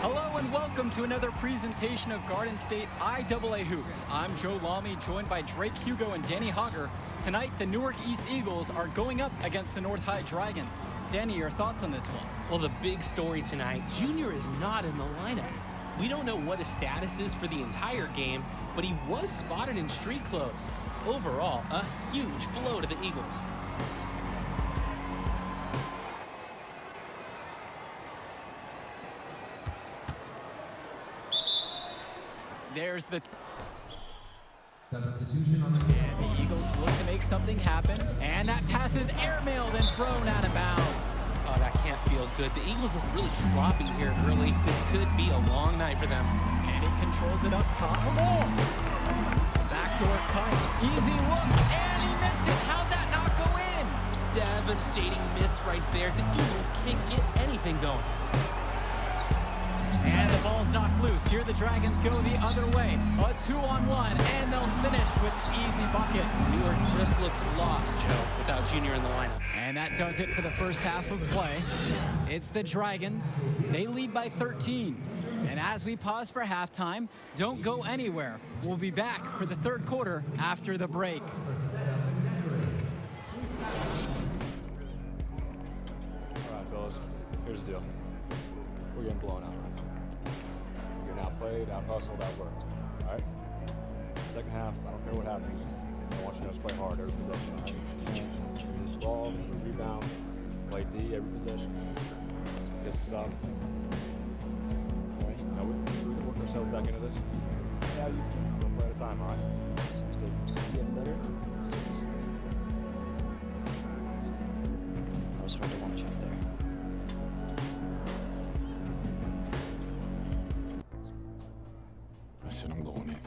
Hello and welcome to another presentation of Garden State IAA Hoops. I'm Joe Lamy, joined by Drake Hugo and Danny Hogger. Tonight, the Newark East Eagles are going up against the North High Dragons. Danny, your thoughts on this one? Well, the big story tonight, Junior is not in the lineup. We don't know what his status is for the entire game, but he was spotted in street clothes. Overall, a huge blow to the Eagles. There's the substitution on the and the Eagles look to make something happen, and that pass is airmailed and thrown out of bounds. Oh, that can't feel good. The Eagles look really sloppy here early. This could be a long night for them. And he controls it up top. Oh! Backdoor cut, easy look, and he missed it. How'd that not go in? Devastating miss right there. The Eagles can't get anything going. And the ball's knocked loose. Here the Dragons go the other way. A 2-on-1, and they'll finish with easy bucket. Newark just looks lost, Joe, without Junior in the lineup. And that does it for the first half of play. It's the Dragons. They lead by 13. And as we pause for halftime, don't go anywhere. We'll be back for the third quarter after the break. All right, fellas, here's the deal. We're getting blown out right now. We're getting outplayed, out-hustled, outworked. All right? Second half, I don't care what happens. I want you to play hard every possession. All right? Use the ball, rebound, play D every possession. Get some stops. All right? Now we can work ourselves back into this. Yeah, you one play at a time, all right? Sounds good. Getting better? Let's do this. That was hard to watch out there. I said I'm going in.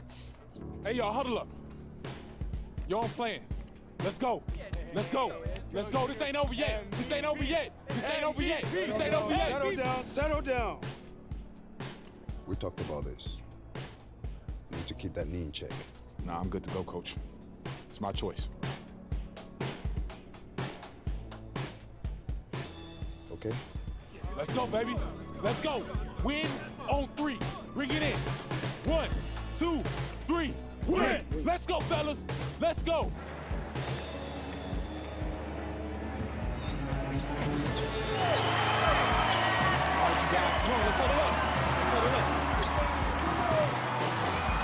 Hey, y'all, huddle up. Y'all playing. Let's go. Let's go. Let's go. This ain't over yet. This ain't over yet. This ain't over yet. This ain't over yet. Settle down. Settle down. We talked about this. You need to keep that knee in check. Nah, I'm good to go, coach. It's my choice. Okay? Let's go, baby. Let's go. Win on three. Bring it in. 1, 2, 3. Win. Let's go, fellas. Let's go. All right, you guys, Come on, let's huddle up. Let's huddle up.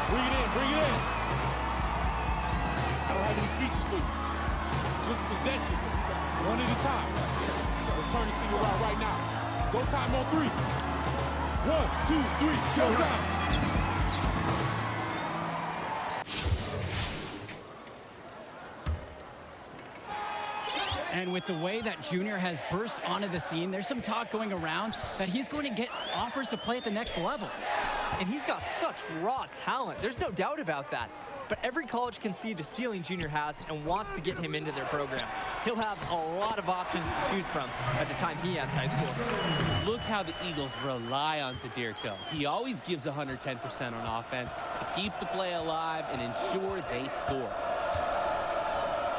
Bring it in. Bring it in. I don't have any speeches for you. Just possession. One at a time. Let's turn this thing around right now. Go time on 3. 1, 2, 3. Go time. And with the way that Junior has burst onto the scene, there's some talk going around that he's going to get offers to play at the next level. And he's got such raw talent. There's no doubt about that. But every college can see the ceiling Junior has and wants to get him into their program. He'll have a lot of options to choose from at the time he ends high school. Look how the Eagles rely on Zadirko. He always gives 110% on offense to keep the play alive and ensure they score.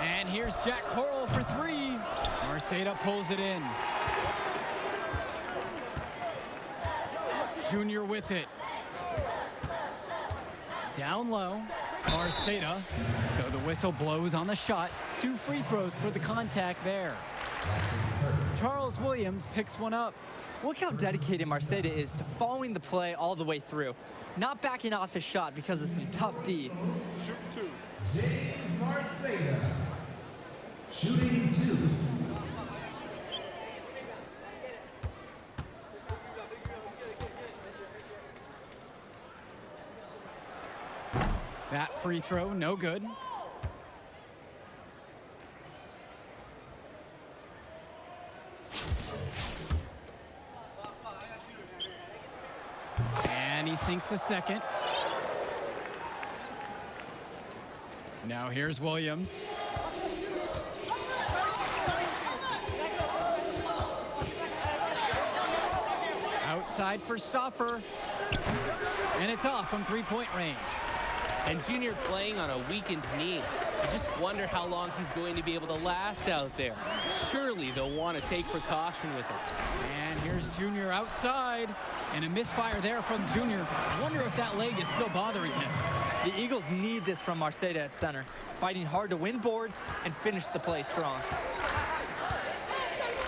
And here's Jack Coral for 3. Marceda pulls it in. Junior with it. Down low, Marceda. So the whistle blows on the shot. 2 free throws for the contact there. Charles Williams picks one up. Look how dedicated Marceda is to following the play all the way through. Not backing off his shot because of some tough D. Shoot 2. James Marceda. Shooting 2. That free throw, no good. And he sinks the second. Now here's Williams. Outside for Stoffer. And it's off from 3-point range. And Junior playing on a weakened knee. I just wonder how long he's going to be able to last out there. Surely they'll want to take precaution with him. And here's Junior outside. And a misfire there from Junior. Wonder if that leg is still bothering him. The Eagles need this from Marceda at center, fighting hard to win boards and finish the play strong.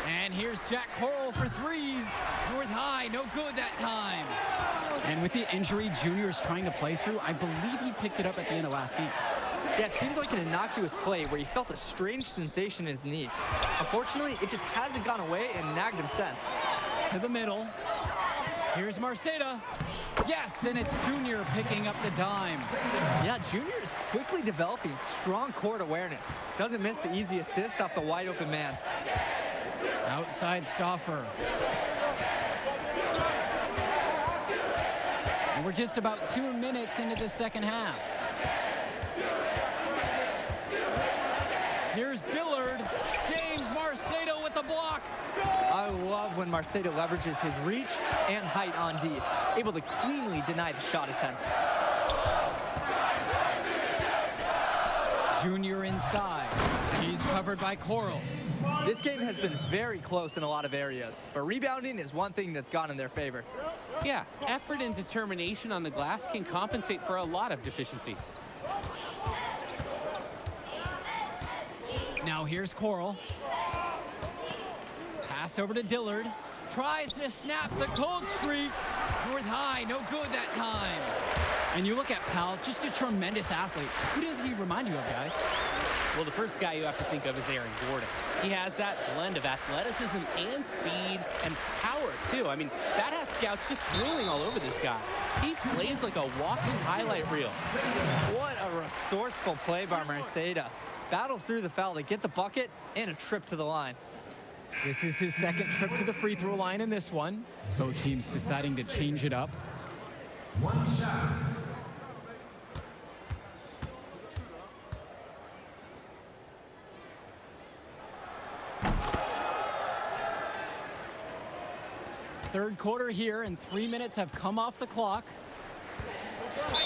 And here's Jack Coral for three. North High, no good that time. And with the injury Junior is trying to play through, I believe he picked it up at the end of last game. Yeah, it seems like an innocuous play where he felt a strange sensation in his knee. Unfortunately, it just hasn't gone away and nagged him since. To the middle. Here's Marceda. Yes, and it's Junior picking up the dime. Yeah, Junior is quickly developing strong court awareness. Doesn't miss the easy assist off the wide open man. Outside Stauffer. And we're just about 2 minutes into the second half. Here's Dillard. James Marceda with the block. I love when Marceda leverages his reach and height on D, able to cleanly deny the shot attempt. Junior inside. He's covered by Coral. This game has been very close in a lot of areas, but rebounding is one thing that's gone in their favor. Yeah, effort and determination on the glass can compensate for a lot of deficiencies. Now here's Coral. Pass over to Dillard. Tries to snap the cold streak. North High, no good that time. And you look at Powell, just a tremendous athlete. Who does he remind you of, guys? Well, the first guy you have to think of is Aaron Gordon. He has that blend of athleticism and speed and power, too. I mean, that has scouts just drooling all over this guy. He plays like a walking highlight reel. What a resourceful play by Marceda. Battles through the foul to get the bucket and a trip to the line. This is his second trip to the free throw line in this one. Both teams deciding to change it up. One shot. Third quarter here, and 3 minutes have come off the clock.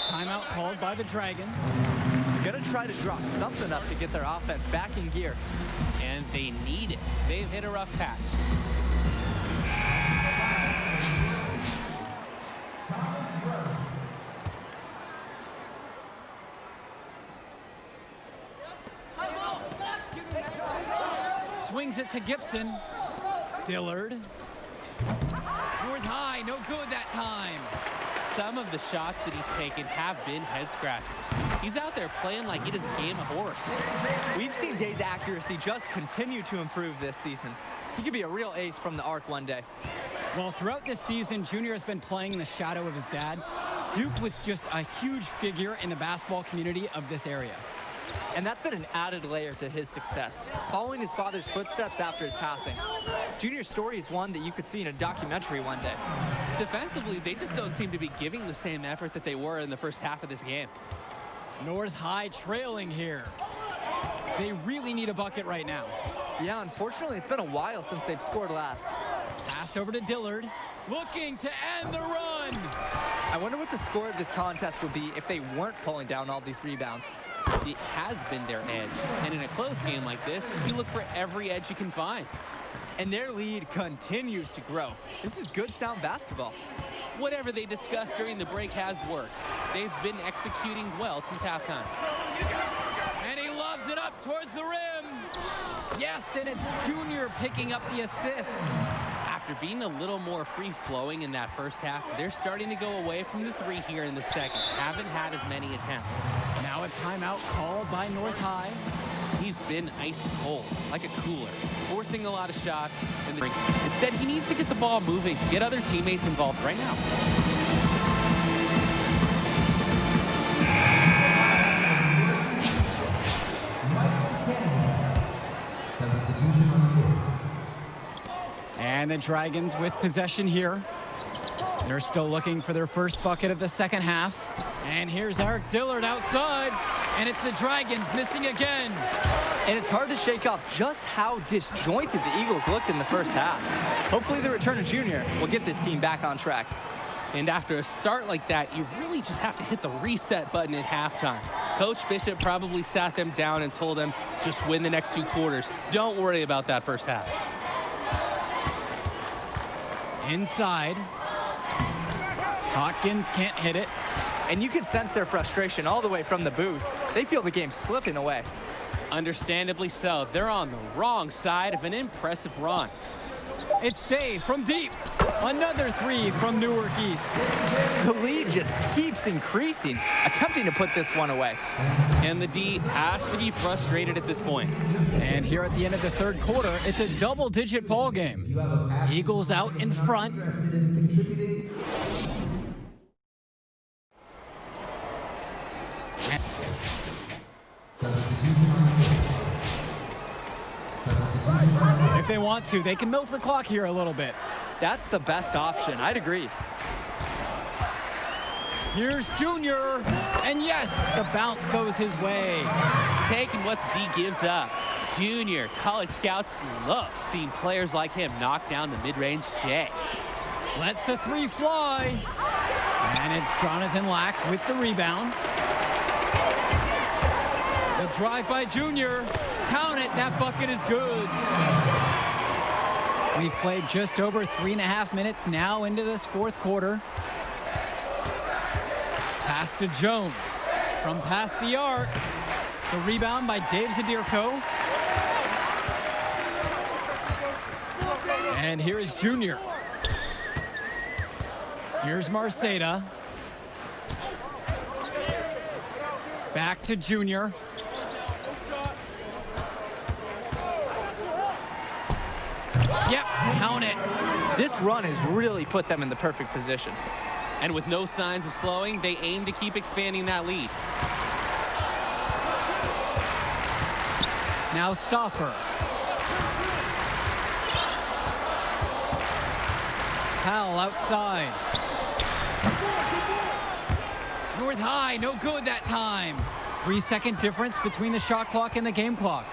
Timeout called by the Dragons. Gonna try to draw something up to get their offense back in gear. And they need it. They've hit a rough patch. Swings it to Gibson. Dillard. North High, no good that time. Some of the shots that he's taken have been head scratchers. He's out there playing like he doesn't game a horse. We've seen Day's accuracy just continue to improve this season. He could be a real ace from the arc one day. Well, throughout this season, Junior has been playing in the shadow of his dad. Duke was just a huge figure in the basketball community of this area. And that's been an added layer to his success, following his father's footsteps after his passing. Junior's story is one that you could see in a documentary one day. Defensively, they just don't seem to be giving the same effort that they were in the first half of this game. North High trailing here. They really need a bucket right now. Yeah, unfortunately, it's been a while since they've scored last. Pass over to Dillard, looking to end the run. I wonder what the score of this contest would be if they weren't pulling down all these rebounds. It has been their edge. And in a close game like this, you look for every edge you can find. And their lead continues to grow. This is good, sound basketball. Whatever they discussed during the break has worked. They've been executing well since halftime. And he lobs it up towards the rim. Yes, and it's Junior picking up the assist. After being a little more free-flowing in that first half, they're starting to go away from the three here in the second. Haven't had as many attempts. Now a timeout called by North High. He's been ice cold, like a cooler, forcing a lot of shots. Instead, he needs to get the ball moving, get other teammates involved right now. Substitution on the court. And the Dragons with possession here. They're still looking for their first bucket of the second half. And here's Eric Dillard outside. And it's the Dragons missing again. And it's hard to shake off just how disjointed the Eagles looked in the first half. Hopefully the return of Junior will get this team back on track. And after a start like that, you really just have to hit the reset button at halftime. Coach Bishop probably sat them down and told them, just win the next 2 quarters. Don't worry about that first half. Inside. Hawkins can't hit it. And you can sense their frustration all the way from the booth. They feel the game slipping away. Understandably so. They're on the wrong side of an impressive run. It's Dave from deep. Another 3 from Newark East. The lead just keeps increasing, attempting to put this one away. And the D has to be frustrated at this point. And here at the end of the 3rd quarter, it's a double-digit ball game. Eagles out in front. If they want to, they can milk the clock here a little bit. That's the best option. I'd agree. Here's Junior. And yes, the bounce goes his way. Taking what the D gives up. Junior, college scouts love seeing players like him knock down the mid-range J. Lets the 3 fly. And it's Jonathan Lack with the rebound. The drive by Junior. Count it, that bucket is good. We've played just over 3.5 minutes now into this 4th quarter. Pass to Jones. From past the arc. The rebound by Dave Zadirko. And here is Junior. Here's Marceda. Back to Junior. Yep, count it. This run has really put them in the perfect position. And with no signs of slowing, they aim to keep expanding that lead. Now Stauffer. Powell outside. North High, no good that time. 3-second difference between the shot clock and the game clock.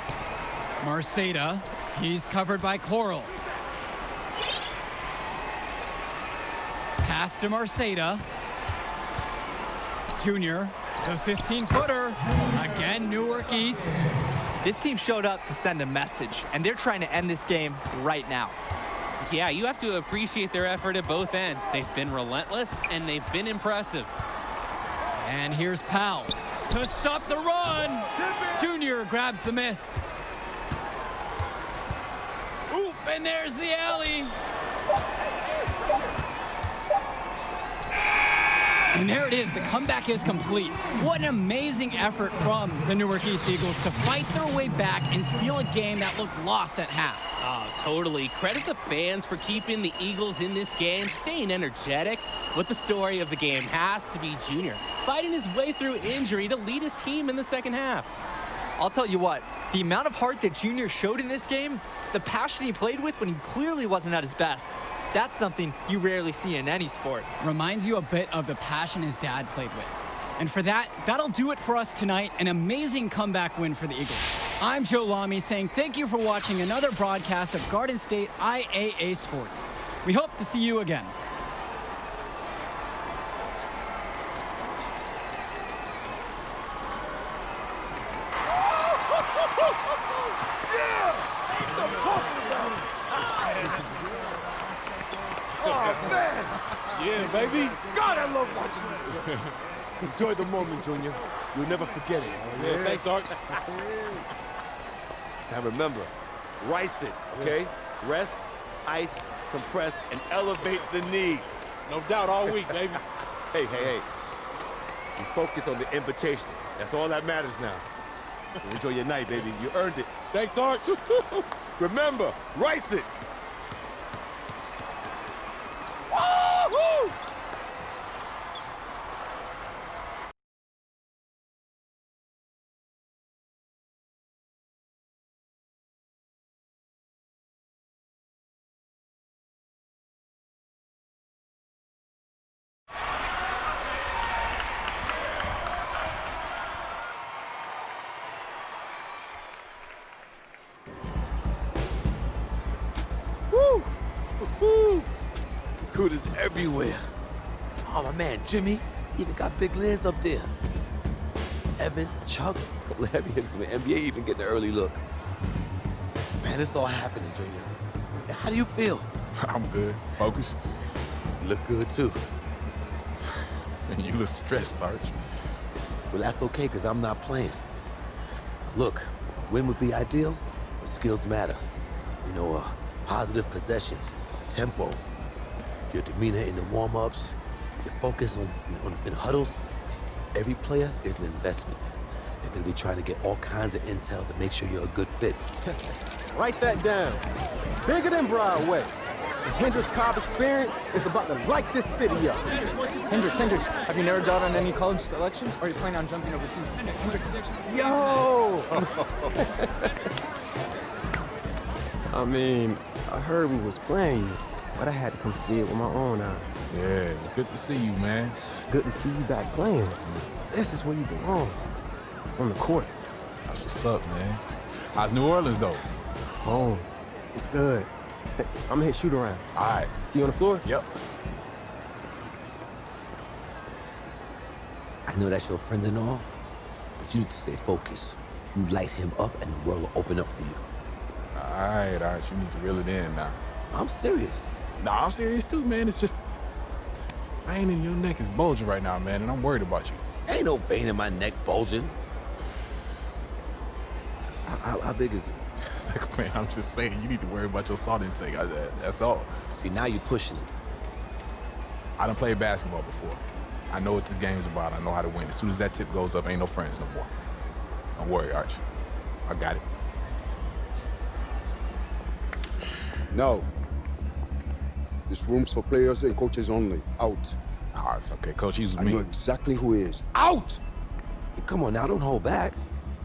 Marceda, he's covered by Coral. Pass to Marceda. Junior, the 15-footer. Again, Newark East. This team showed up to send a message, and they're trying to end this game right now. Yeah, you have to appreciate their effort at both ends. They've been relentless, and they've been impressive. And here's Powell to stop the run. Junior grabs the miss. Oop, and there's the alley. And there it is, the comeback is complete. What an amazing effort from the Newark East Eagles to fight their way back and steal a game that looked lost at half. Oh, totally. Credit the fans for keeping the Eagles in this game, staying energetic. But the story of the game has to be Junior, fighting his way through injury to lead his team in the second half. I'll tell you what, the amount of heart that Junior showed in this game, the passion he played with when he clearly wasn't at his best, that's something you rarely see in any sport. Reminds you a bit of the passion his dad played with. And for that, that'll do it for us tonight. An amazing comeback win for the Eagles. I'm Joe Lamy saying thank you for watching another broadcast of Garden State IAA Sports. We hope to see you again. Yeah, baby. God, I love watching you. Enjoy the moment, Junior. You'll never forget it. Yeah, thanks, Arch. Now remember, rice it, okay? Rest, ice, compress, and elevate the knee. No doubt all week, baby. Hey. You focus on the invitation. That's all that matters now. Enjoy your night, baby. You earned it. Thanks, Arch. Remember, rice it. Woo-hoo! Woo! Recruiters everywhere. Oh, my man, Jimmy. Even got Big Liz up there. Evan, Chuck, a couple of heavy hitters in the NBA even getting an early look. Man, it's all happening, Junior. How do you feel? I'm good. Focus. You look good, too. And you look stressed, Arch. Well, that's okay, because I'm not playing. Now, look, a win would be ideal, but skills matter. You know, positive possessions, tempo, your demeanor in the warm-ups, your focus in huddles. Every player is an investment. They're going to be trying to get all kinds of intel to make sure you're a good fit. Write that down. Bigger than Broadway. The Hendrix Cobb experience is about to light this city up. Hendrix, have you narrowed down on any college selections, or are you planning on jumping overseas? Hendrix. Yo! I mean, I heard we was playing you, but I had to come see it with my own eyes. Yeah, it's good to see you, man. Good to see you back playing. This is where you belong. On the court. That's what's up, man. How's New Orleans, though? Home. It's good. I'm gonna hit shoot around. All right. See you on the floor? Yep. I know that's your friend and all, but you need to stay focused. You light him up and the world will open up for you. All right, Arch. You need to reel it in now. I'm serious. No, I'm serious too, man. It's just, vein in your neck is bulging right now, man, and I'm worried about you. Ain't no vein in my neck bulging. How big is it? Look, man, I'm just saying, you need to worry about your salt intake. That's all. See, now you're pushing it. I done played basketball before. I know what this game is about. I know how to win. As soon as that tip goes up, ain't no friends no more. Don't worry, Arch. I got it. No. This room's for players and coaches only. Out. Oh, it's okay. Coach, he's with I me. know exactly who he is. Out! Hey, come on now, don't hold back.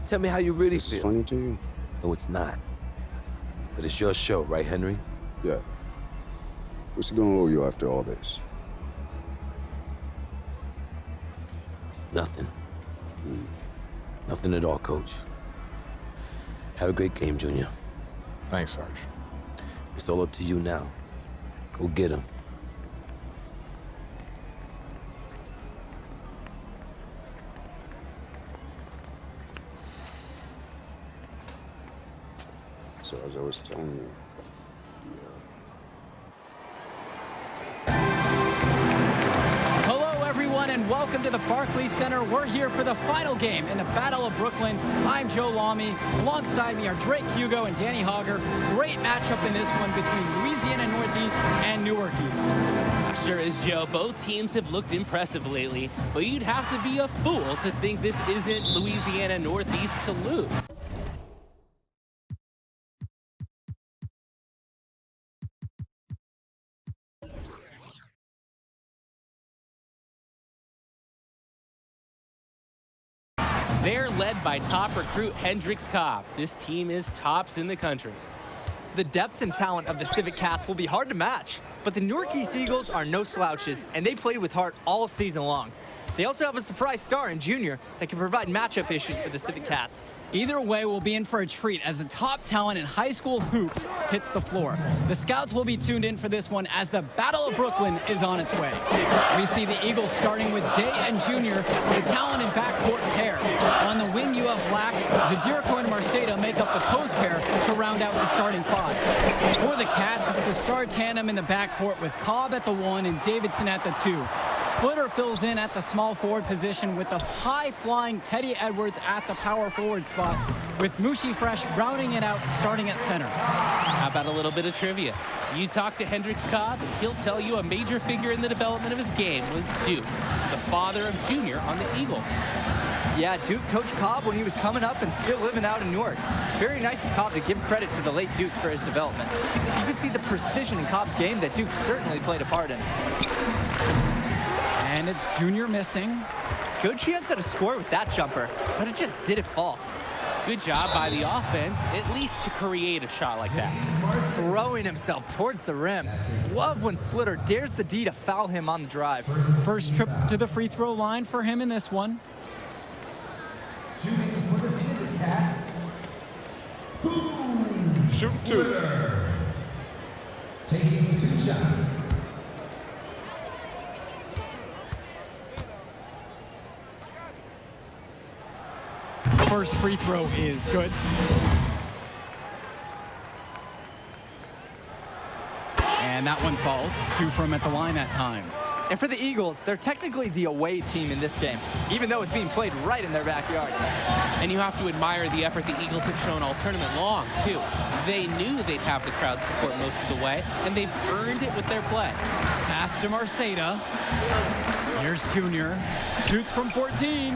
Tell me how you really This feel. is funny to you? No, it's not. But it's your show, right, Henry? Yeah. What's he gonna owe you after all this? Nothing. Nothing at all, Coach. Have a great game, Junior. Thanks, Arch. It's all up to you now. Go get him. So as I was telling you, Hello, everyone, and welcome to the Barclays Center. We're here for the final game in the Battle of Brooklyn. I'm Joe Lamy. Alongside me are Drake Hugo and Danny Hogger. Great matchup in this one between Louisiana Northeast and Newark East. Sure is, Joe. Both teams have looked impressive lately, but you'd have to be a fool to think this isn't Louisiana Northeast to lose. They're led by top recruit Hendrix Cobb. This team is tops in the country. The depth and talent of the Civic Cats will be hard to match, but the Newark East Eagles are no slouches, and they played with heart all season long. They also have a surprise star in Junior that can provide matchup issues for the Civic Cats. Either way, we'll be in for a treat as the top talent in high school hoops hits the floor. The scouts will be tuned in for this one as the Battle of Brooklyn is on its way. We see the Eagles starting with Day and Junior, the talented backcourt pair. On the wing, you have Black, Zadirico and Marceda make up the post pair to round out the starting five. For the Cats, it's the star tandem in the backcourt with Cobb at the 1 and Davidson at the 2. Splitter fills in at the small forward position with the high-flying Teddy Edwards at the power forward spot, with Mushi Fresh rounding it out starting at center. How about a little bit of trivia? You talk to Hendrix Cobb, he'll tell you a major figure in the development of his game was Duke, the father of Junior on the Eagles. Yeah, Duke coached Cobb when he was coming up and still living out in Newark. Very nice of Cobb to give credit to the late Duke for his development. You can see the precision in Cobb's game that Duke certainly played a part in. And it's Junior missing. Good chance at a score with that jumper, but it just didn't fall. Good job by the offense, at least to create a shot like that. Throwing himself towards the rim. Love when Splitter dares the D to foul him on the drive. First trip to the free throw line for him in this one. Shooting for the Civic Cats. Shoot two. Taking 2 shots. first free throw is good. And that one falls. 2 from at the line that time. And for the Eagles, they're technically the away team in this game, even though it's being played right in their backyard. And you have to admire the effort the Eagles have shown all tournament long, too. They knew they'd have the crowd support most of the way, and they've earned it with their play. Pass to Marceda. Here's Junior. Shoots from 14.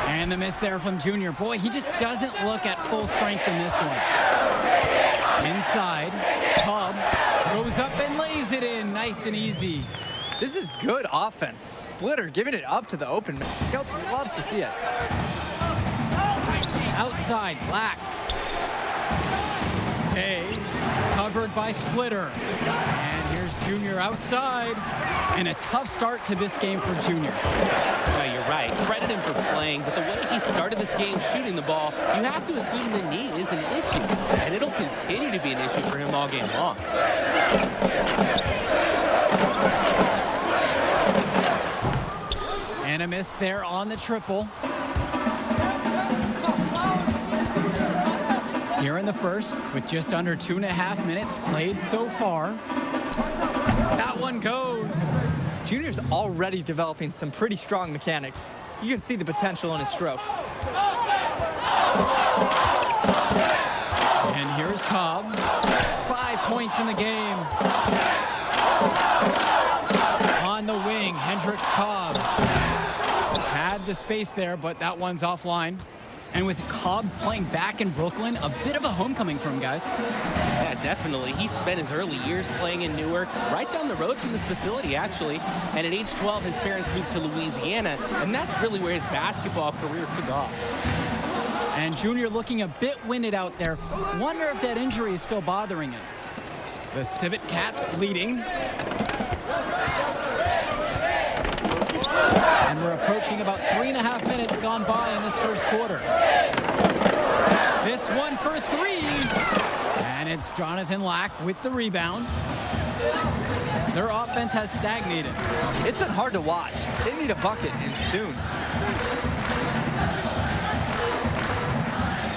And the miss there from Junior. Boy, he just doesn't look at full strength in this one. Inside. Cobb goes up and lays it in. Nice and easy. This is good offense. Splitter giving it up to the open man. Scouts love to see it. Outside, Black. Day covered by Splitter. And here's Junior outside. And a tough start to this game for Junior. No, you're right. Credit him for playing, but the way he started this game shooting the ball, you have to assume the knee is an issue. And it'll continue to be an issue for him all game long. And a miss there on the triple. Here in the first, with just under 2.5 minutes played so far. That one goes. Junior's already developing some pretty strong mechanics. You can see the potential in his stroke. And here's Cobb. 5 points in the game. On the wing, Hendricks Cobb. Had the space there, but that one's offline. And with Cobb playing back in Brooklyn, a bit of a homecoming for him, guys. Yeah, definitely. He spent his early years playing in Newark, right down the road from this facility, actually. And at age 12, his parents moved to Louisiana, and that's really where his basketball career took off. And Junior looking a bit winded out there. Wonder if that injury is still bothering him. The Civet Cats leading. And we're approaching about 3.5 minutes gone by in this first quarter. This one for 3. And it's Jonathan Lack with the rebound. Their offense has stagnated. It's been hard to watch. They need a bucket, and soon.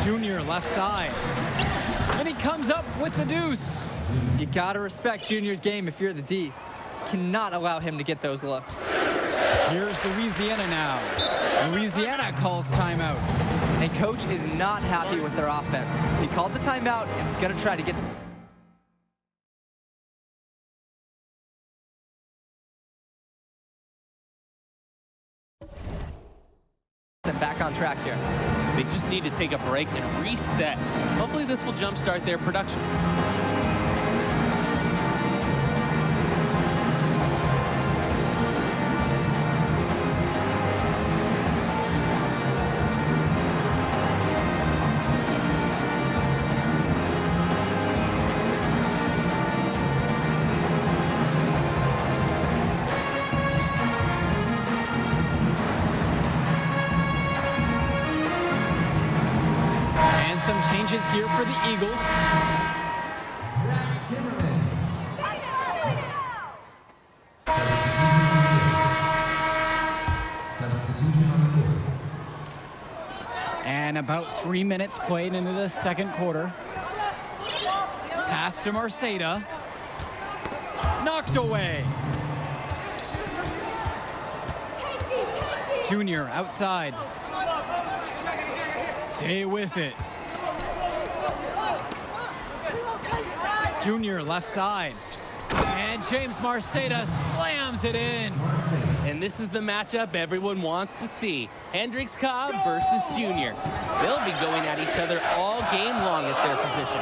Junior left side. And he comes up with the deuce. You gotta respect Junior's game if you're the D. Cannot allow him to get those looks. Here's Louisiana now. Louisiana calls timeout. And coach is not happy with their offense. He called the timeout and is gonna try to get them back on track here. They just need to take a break and reset. Hopefully this will jumpstart their production. Here for the Eagles. And about 3 minutes played into the second quarter. Pass to Marceda. Knocked away. Junior outside. Day with it. Junior left side. And James Marceda slams it in. And this is the matchup everyone wants to see. Hendricks Cobb versus Junior. They'll be going at each other all game long at their position.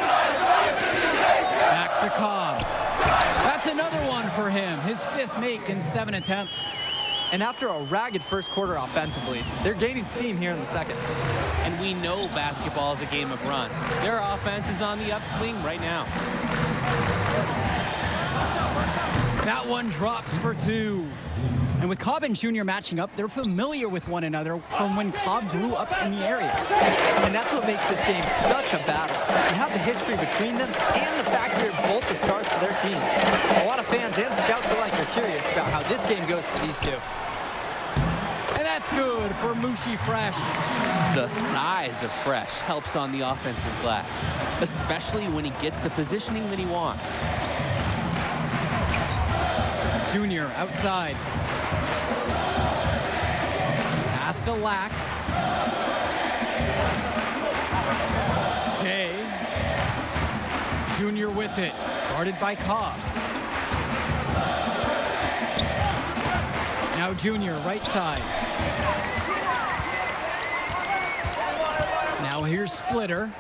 Back to Cobb. That's another one for him. His 5th make in 7 attempts. And after a ragged first quarter offensively, they're gaining steam here in the second. And we know basketball is a game of runs. Their offense is on the upswing right now. That one drops for 2. And with Cobb and Junior matching up, they're familiar with one another from when Cobb grew up in the area. And that's what makes this game such a battle. You have the history between them and the fact they're both the stars for their teams. A lot of fans and scouts alike are curious about how this game goes for these two. And That's good for Mushi Fresh. The size of Fresh helps on the offensive glass, especially when he gets the positioning that he wants. Junior outside. Pass to Lack. Day. Junior with it. Guarded by Cobb. Now Junior, right side. Now here's Splitter.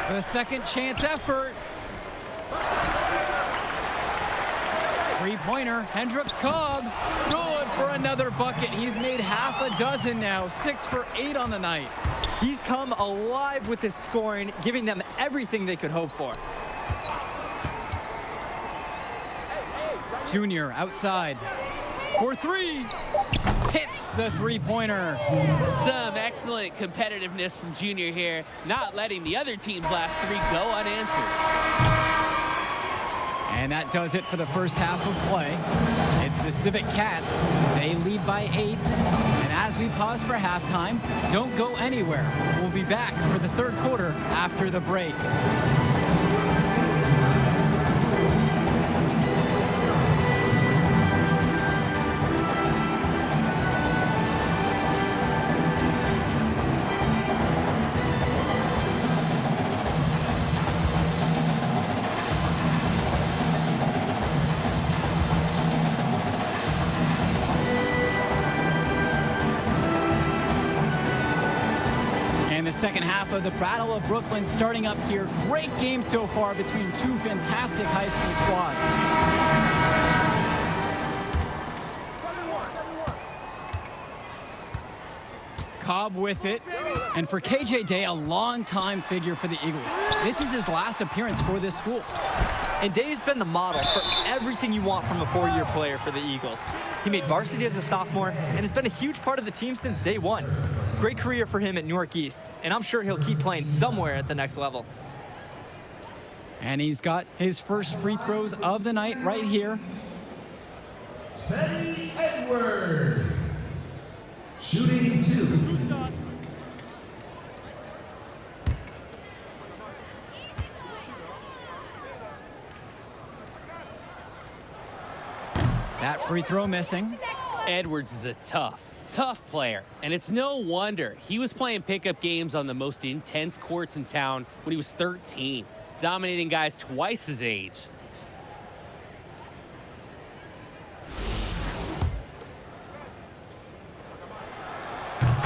The second chance effort. Three-pointer, Hendricks Cobb. Good for another bucket. He's made half a dozen now, 6 for 8 on the night. He's come alive with his scoring, giving them everything they could hope for. Junior outside for 3. Hits the three-pointer. Some excellent competitiveness from Junior here, not letting the other team's last 3 go unanswered. And that does it for the first half of play. It's the Civic Cats. They lead by 8. And as we pause for halftime, don't go anywhere. We'll be back for the third quarter after the break. Second half of the Battle of Brooklyn starting up here. Great game so far between two fantastic high school squads. Cobb with it. And for KJ Day, a long-time figure for the Eagles. This is his last appearance for this school. And Day has been the model for everything you want from a 4-year player for the Eagles. He made varsity as a sophomore and has been a huge part of the team since day one. Great career for him at Newark East, and I'm sure he'll keep playing somewhere at the next level. And he's got his first free throws of the night right here. Teddy Edwards, shooting 2. That free throw missing. Edwards is a tough player, and it's no wonder he was playing pickup games on the most intense courts in town when he was 13, dominating guys twice his age.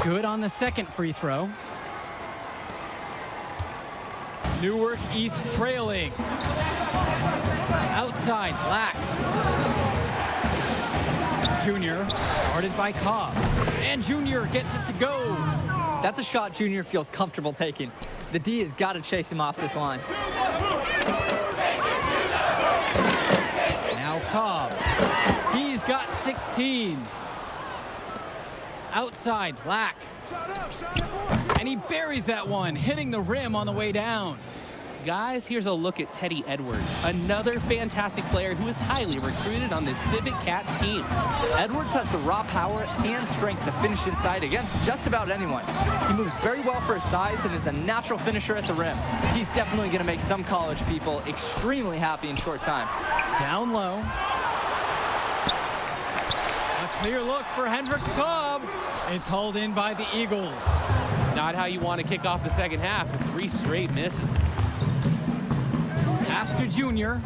Good on the second free throw. Newark East trailing. Outside, Black. Junior, guarded by Cobb. And Junior gets it to go. That's a shot Junior feels comfortable taking. The D has got to chase him off this line. Now Cobb. He's got 16. Outside, Black. And he buries that one, hitting the rim on the way down. Guys, here's a look at Teddy Edwards, another fantastic player who is highly recruited on this Civic Cats team. Edwards has the raw power and strength to finish inside against just about anyone. He moves very well for his size and is a natural finisher at the rim. He's definitely going to make some college people extremely happy in short time. Down low. A clear look for Hendricks Cobb. It's hauled in by the Eagles. Not how you want to kick off the second half with 3 straight misses. Pass to Junior.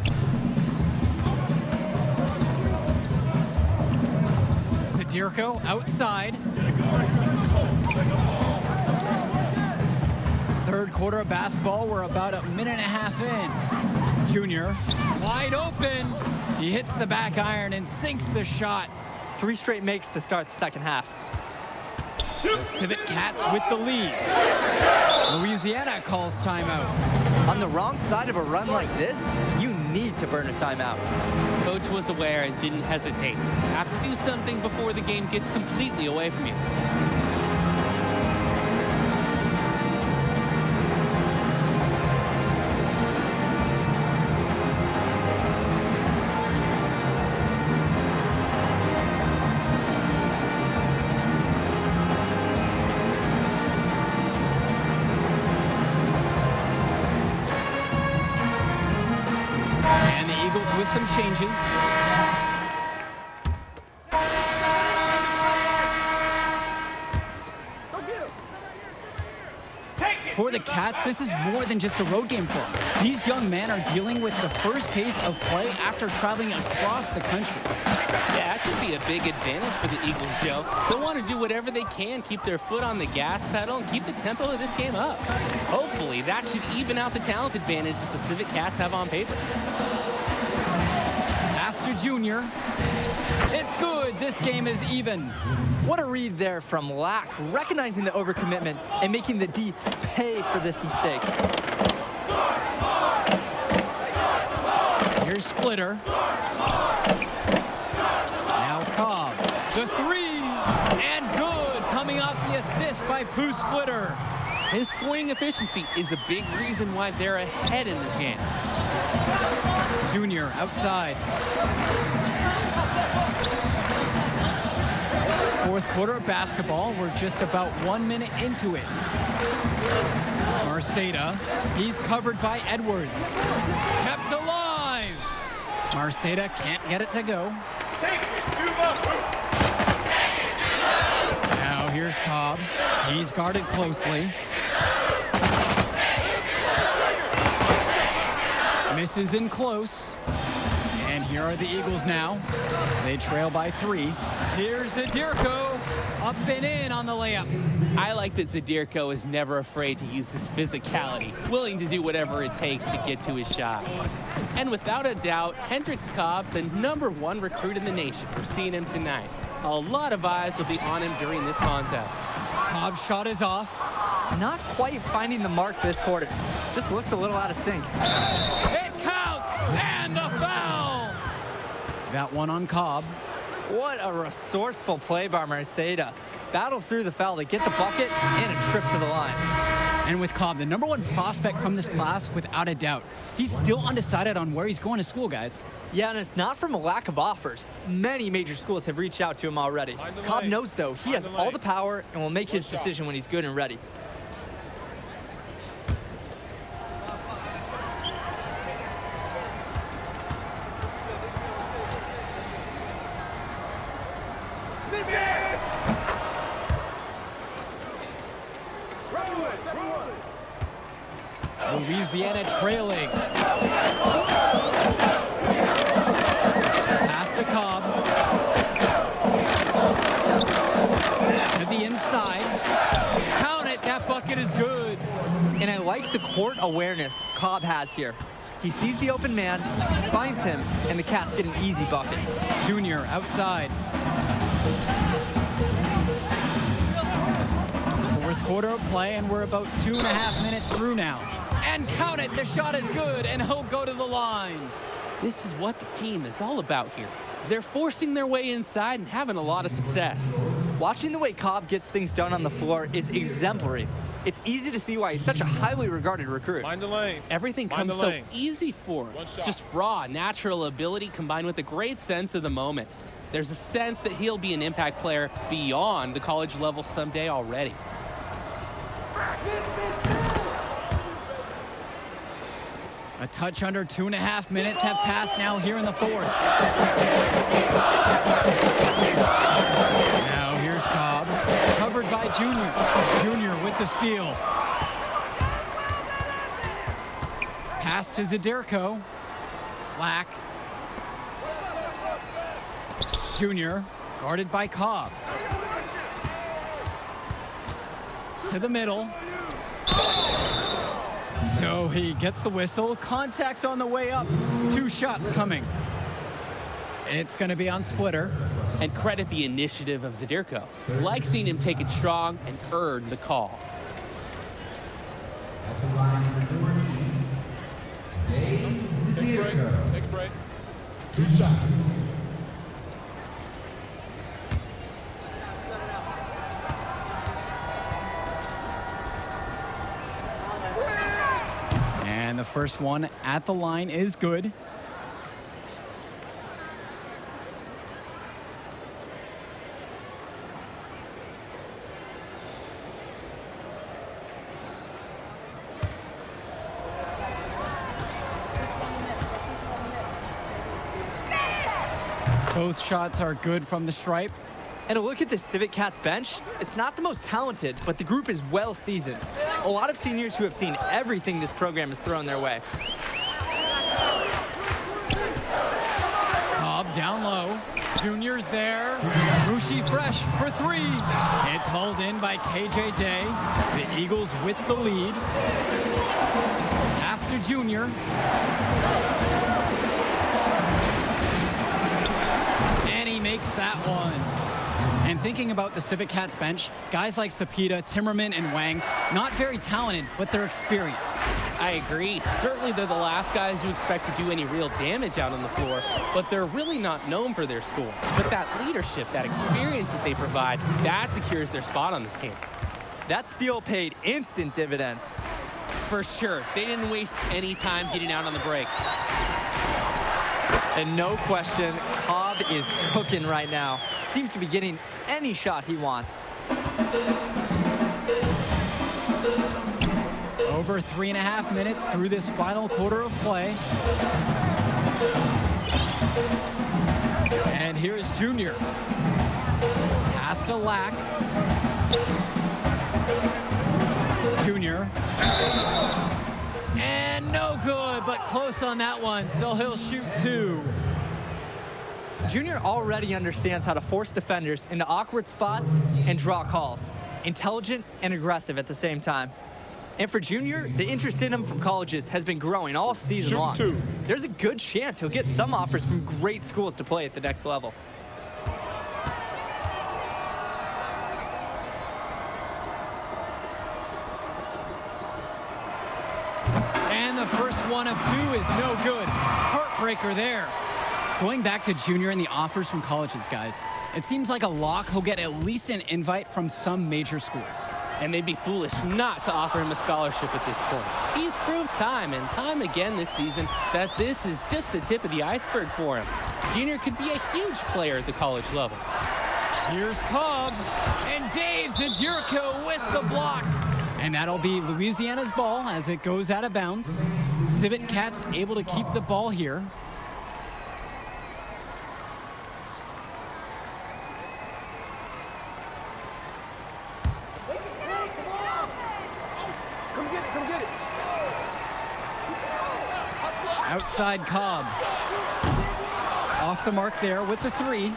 Zadirko outside. Third quarter of basketball. We're about a minute and a half in. Junior wide open. He hits the back iron and sinks the shot. 3 straight makes to start the second half. The Civic Cats with the lead. Louisiana calls timeout. On the wrong side of a run like this, you need to burn a timeout. Coach was aware and didn't hesitate. Have to do something before the game gets completely away from you. Eagles with some changes. For the Cats, this is more than just a road game for them. These young men are dealing with the first taste of play after traveling across the country. Yeah, that could be a big advantage for the Eagles, Joe. They'll want to do whatever they can, keep their foot on the gas pedal, and keep the tempo of this game up. Hopefully, that should even out the talent advantage that the Civic Cats have on paper. Pass to Junior. It's good. This game is even. What a read there from Lack, recognizing the overcommitment and making the D pay for this mistake. Here's Splitter. Now Cobb. The three. And good. Coming off the assist by Pooh Splitter. His scoring efficiency is a big reason why they're ahead in this game. Junior outside. Fourth quarter of basketball. We're just about 1 minute into it. Marceda. He's covered by Edwards. Kept alive. Marceda can't get it to go. Now here's Cobb. He's guarded closely. Misses in close. And here are the Eagles now. They trail by 3. Here's Zadirko. Up and in on the layup. I like that Zadirko is never afraid to use his physicality, willing to do whatever it takes to get to his shot. And without a doubt, Hendricks Cobb, the #1 recruit in the nation. We're seeing him tonight. A lot of eyes will be on him during this contest. Cobb's shot is off. Not quite finding the mark this quarter. Just looks a little out of sync. It counts! And a foul! That one on Cobb. What a resourceful play by Marceda. Battles through the foul to get the bucket and a trip to the line. And with Cobb, the #1 prospect from this class, without a doubt. He's still undecided on where he's going to school, guys. Yeah, and it's not from a lack of offers. Many major schools have reached out to him already. Cobb knows, though, he has all the power and will make his decision when he's good and ready. Louisiana trailing. Pass to Cobb. To the inside. Count it. That bucket is good. And I like the court awareness Cobb has here. He sees the open man, finds him, and the Cats get an easy bucket. Junior outside. Fourth quarter of play, and we're about 2.5 minutes through now. And count it, the shot is good, and he'll go to the line. This is what the team is all about here. They're forcing their way inside and having a lot of success. Watching the way Cobb gets things done on the floor is exemplary. It's easy to see why he's such a highly regarded recruit. Mind the lanes. Everything comes so easy for him. Just raw, natural ability combined with a great sense of the moment. There's a sense that he'll be an impact player beyond the college level someday already. A touch under 2.5 minutes have passed now here in the fourth. Now here's Cobb, covered by Junior. Junior with the steal. Pass to Zadirko. Lack. Junior, guarded by Cobb. To the middle. So he gets the whistle. Contact on the way up. 2 shots coming. It's going to be on Splitter. And credit the initiative of Zadirko. Like seeing him take it strong and earn the call. At the line for Northeast, Dave Zadirko. Take a break. 2 shots. And the first one at the line is good. Both shots are good from the stripe. And a look at the Civic Cats bench, it's not the most talented, but the group is well seasoned. A lot of seniors who have seen everything this program has thrown their way. Cobb down low. Junior's there. Mushi fresh for three. It's hauled in by KJ Day. The Eagles with the lead. Pass to Junior. And he makes that one. And thinking about the Civic Cats bench, guys like Sapita, Timmerman, and Wang, not very talented, but they're experienced. I agree. Certainly they're the last guys you expect to do any real damage out on the floor, but they're really not known for their score. But that leadership, that experience that they provide, that secures their spot on this team. That steal paid instant dividends. For sure. They didn't waste any time getting out on the break. And no question, Cobb is cooking right now. Seems to be getting any shot he wants. Over 3.5 minutes through this final quarter of play. And here's Junior. Pass to Lack. Junior. And no good, but close on that one, so he'll shoot two. Junior already understands how to force defenders into awkward spots and draw calls. Intelligent and aggressive at the same time. And for Junior, the interest in him from colleges has been growing all season long. There's a good chance he'll get some offers from great schools to play at the next level. And the first one of two is no good. Heartbreaker there. Going back to Junior and the offers from colleges, guys, it seems like a lock he'll get at least an invite from some major schools. And they'd be foolish not to offer him a scholarship at this point. He's proved time and time again this season that this is just the tip of the iceberg for him. Junior could be a huge player at the college level. Here's Cobb, and Dave Zadirko with the block. And that'll be Louisiana's ball as it goes out of bounds. Civic Cats able to keep the ball here. Outside Cobb. Off the mark there with the three.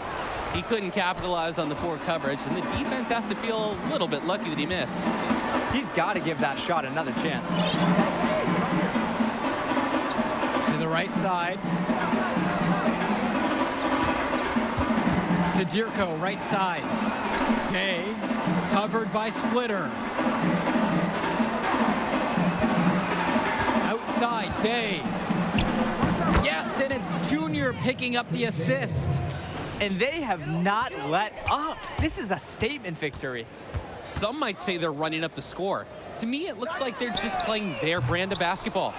He couldn't capitalize on the poor coverage, and the defense has to feel a little bit lucky that he missed. He's got to give that shot another chance. To the right side. Zadirko, right side. Day, covered by Splitter. Outside, Day. Yes, and it's Junior picking up the assist. And they have not let up. This is a statement victory. Some might say they're running up the score. To me, it looks like they're just playing their brand of basketball.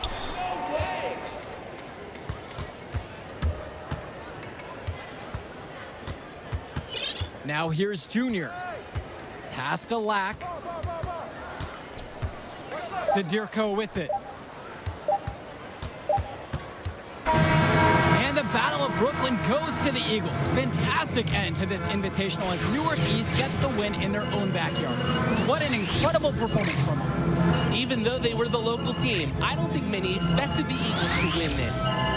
Now here's Junior. Pass to Lack. Zadirko with it. And the Battle of Brooklyn goes to the Eagles. Fantastic end to this invitational as Newark East gets the win in their own backyard. What an incredible performance from them. Even though they were the local team, I don't think many expected the Eagles to win this.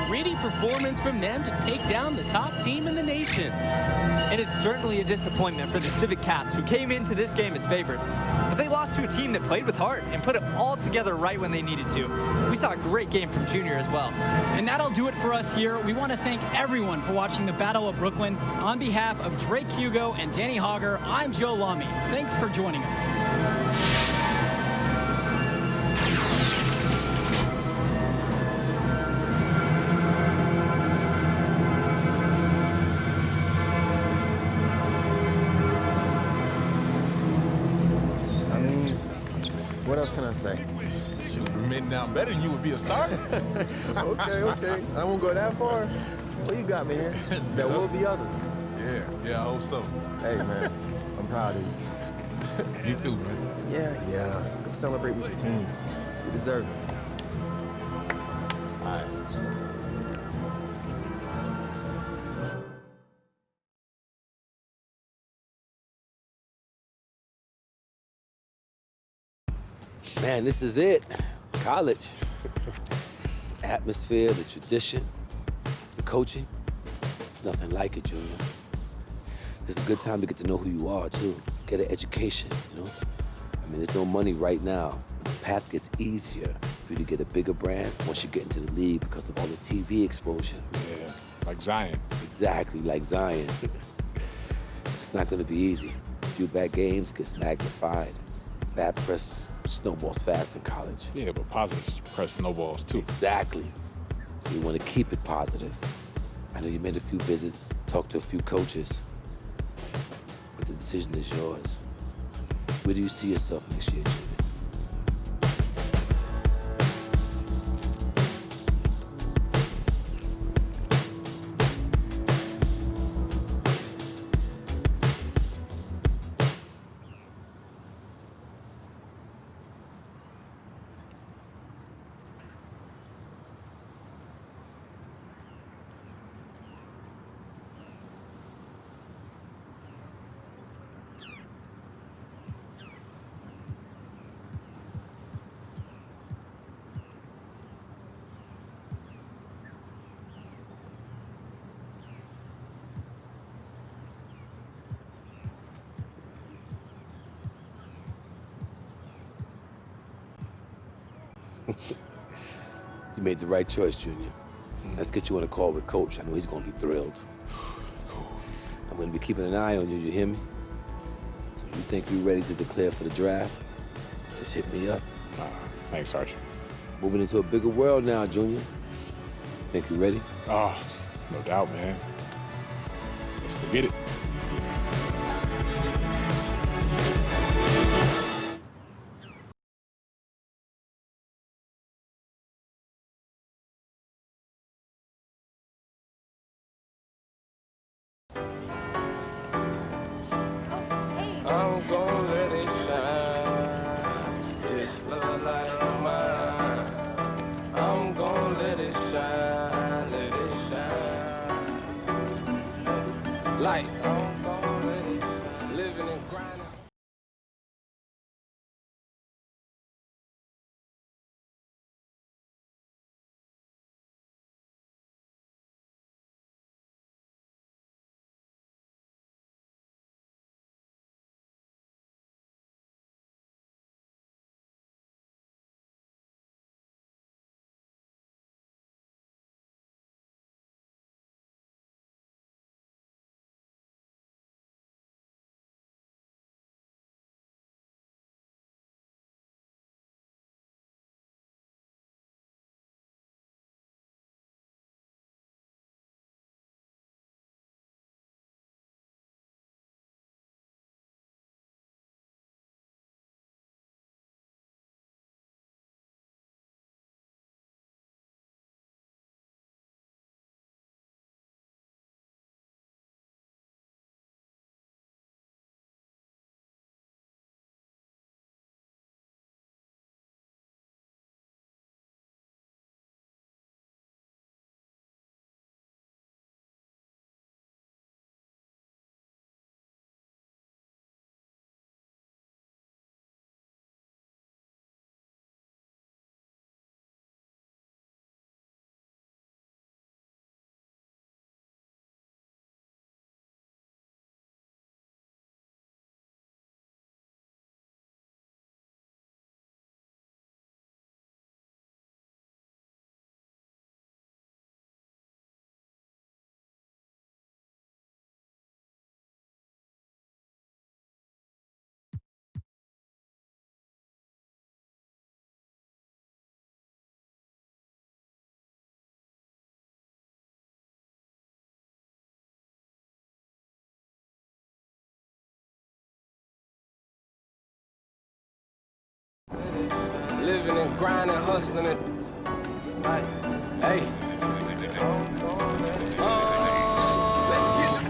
Gritty performance from them to take down the top team in the nation. And it's certainly a disappointment for the Civic Cats, who came into this game as favorites. But they lost to a team that played with heart and put it all together right when they needed to. We saw a great game from Junior as well. And that'll do it for us here. We want to thank everyone for watching the Battle of Brooklyn. On behalf of Drake Hugo and Danny Hogger, I'm Joe Lamy. Thanks for joining us. What else can I say? Shoot, we're mid down better than you would be a starter. Okay. I won't go that far. Well, you got me here. There will be others. Yeah, I hope so. Hey, man, I'm proud of you. You too, man. Yeah. Go celebrate with your team. You deserve it. Man, this is it. College. Atmosphere, the tradition, the coaching. It's nothing like it, Junior. It's a good time to get to know who you are, too. Get an education, you know? I mean, there's no money right now, but the path gets easier for you to get a bigger brand once you get into the league because of all the TV exposure. Yeah, like Zion. Exactly, like Zion. It's not gonna be easy. A few bad games gets magnified. Bad press snowballs fast in college. Yeah, but positive press snowballs, too. Exactly. So you want to keep it positive. I know you made a few visits, talked to a few coaches, but the decision is yours. Where do you see yourself next year, Junior? You made the right choice, Junior. Let's get you on a call with Coach. I know he's gonna be thrilled. I'm gonna be keeping an eye on you, you hear me? So you think you're ready to declare for the draft? Just hit me up. Thanks, Archie. Moving into a bigger world now, Junior. You think you're ready? Oh, no doubt, man. Let's go get it. I'm gon' let it shine. This love like mine. I'm gon' let it shine, let it shine. Like, living and grinding. Living and grinding, hustling it. Hey. Let's get it.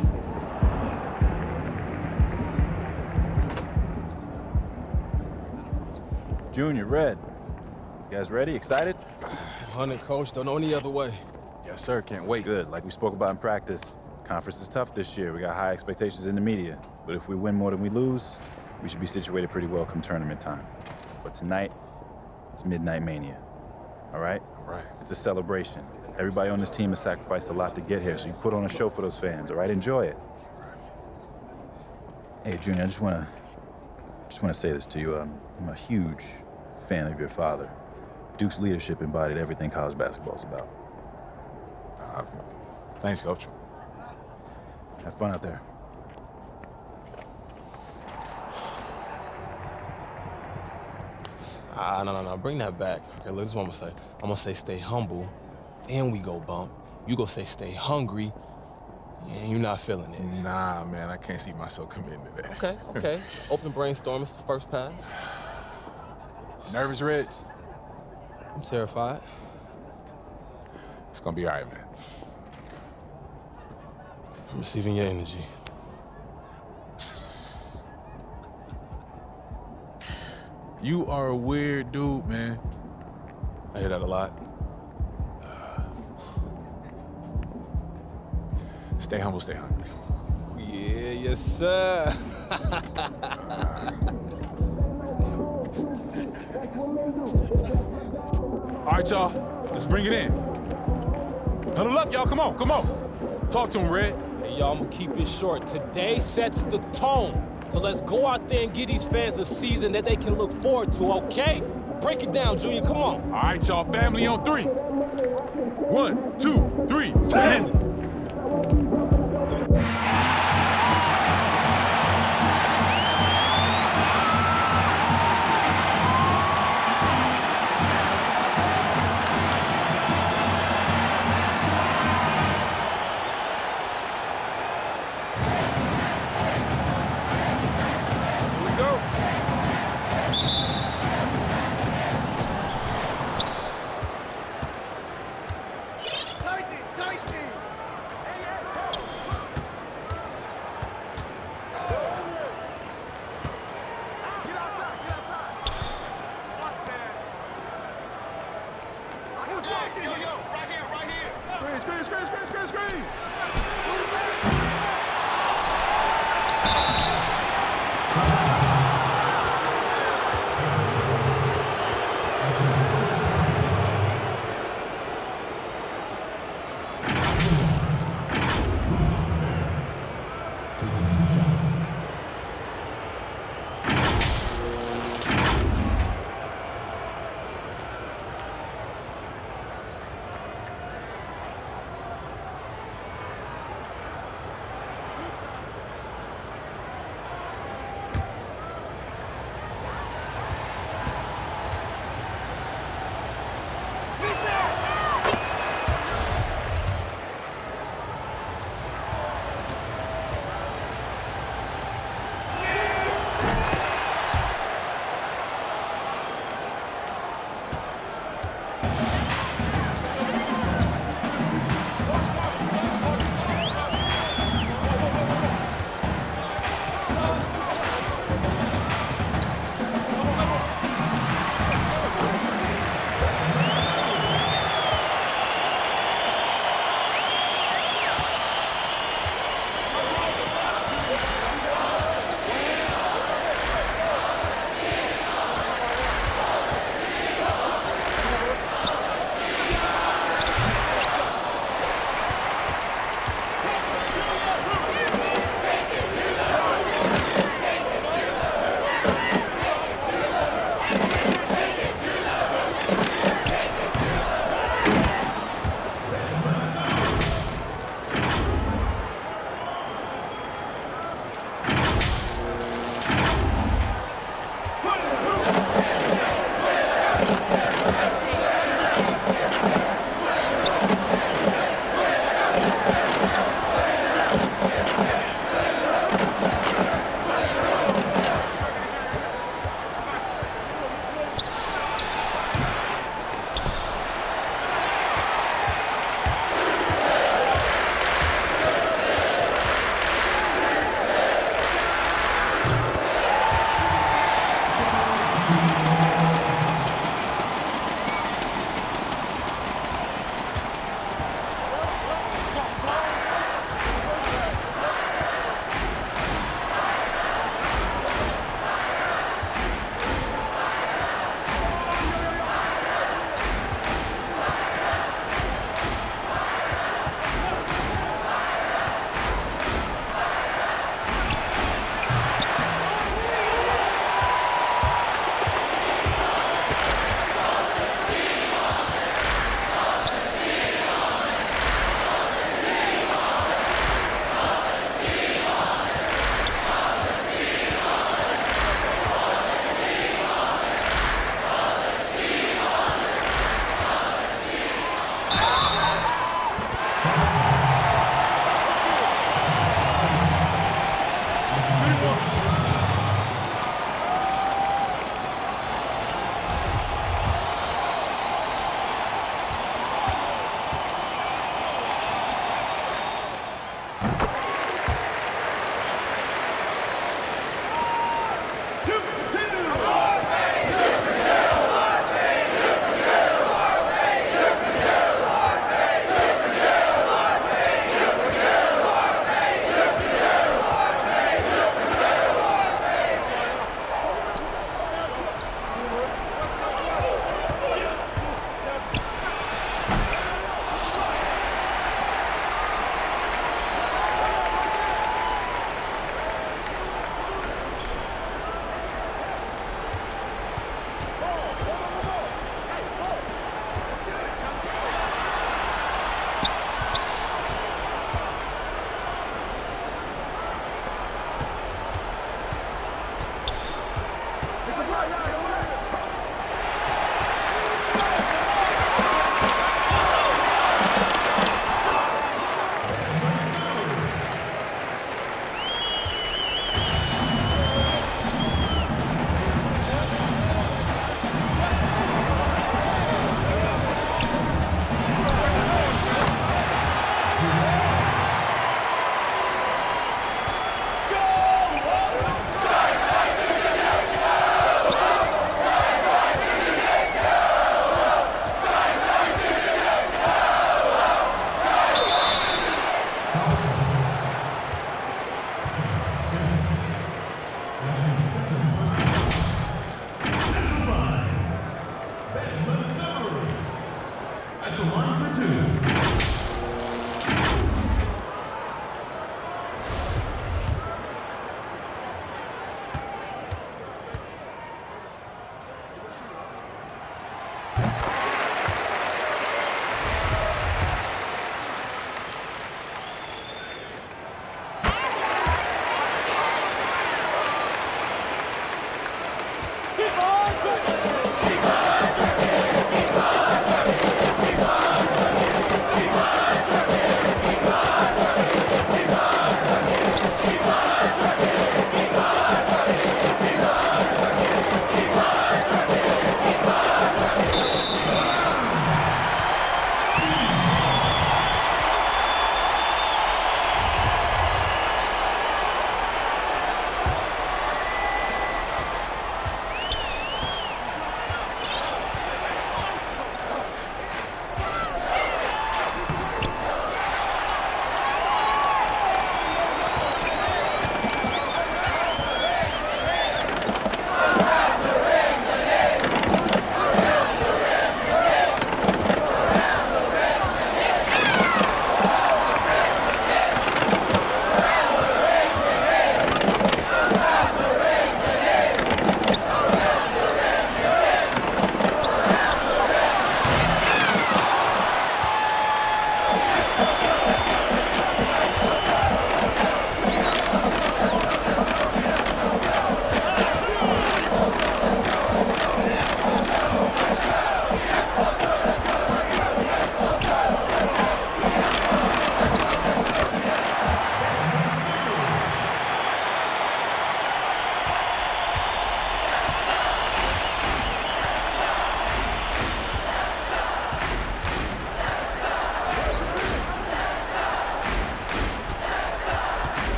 Junior, Red. You guys ready? Excited? 100, Coach. Don't know any other way. Yes, sir. Can't wait. Good. Like we spoke about in practice, conference is tough this year. We got high expectations in the media. But if we win more than we lose, we should be situated pretty well come tournament time. But tonight, it's Midnight Mania. All right? All right. It's a celebration. Everybody on this team has sacrificed a lot to get here, so you put on a show for those fans, all right? Enjoy it. Hey, Junior, I just want to say this to you. I'm a huge fan of your father. Duke's leadership embodied everything college basketball's about. Thanks, Coach. Have fun out there. No. Bring that back. Okay, look, this is what I'm gonna say. I'm gonna say stay humble, and we go bump. You go say stay hungry, and you're not feeling it. Nah, man, I can't see myself committing to that. Okay. It's open brainstorm. It's the first pass. Nervous, Red? I'm terrified. It's gonna be all right, man. I'm receiving your energy. You are a weird dude, man. I hear that a lot. Stay humble, stay hungry. Yeah, yes, sir. All right, y'all. Let's bring it in. Huddle up, y'all. Come on. Talk to him, Red. Hey, y'all, I'm gonna keep it short. Today sets the tone. So let's go out there and give these fans a season that they can look forward to, okay? Break it down, Junior. Come on. All right, y'all. Family on 3. 1, 2, 3. Family.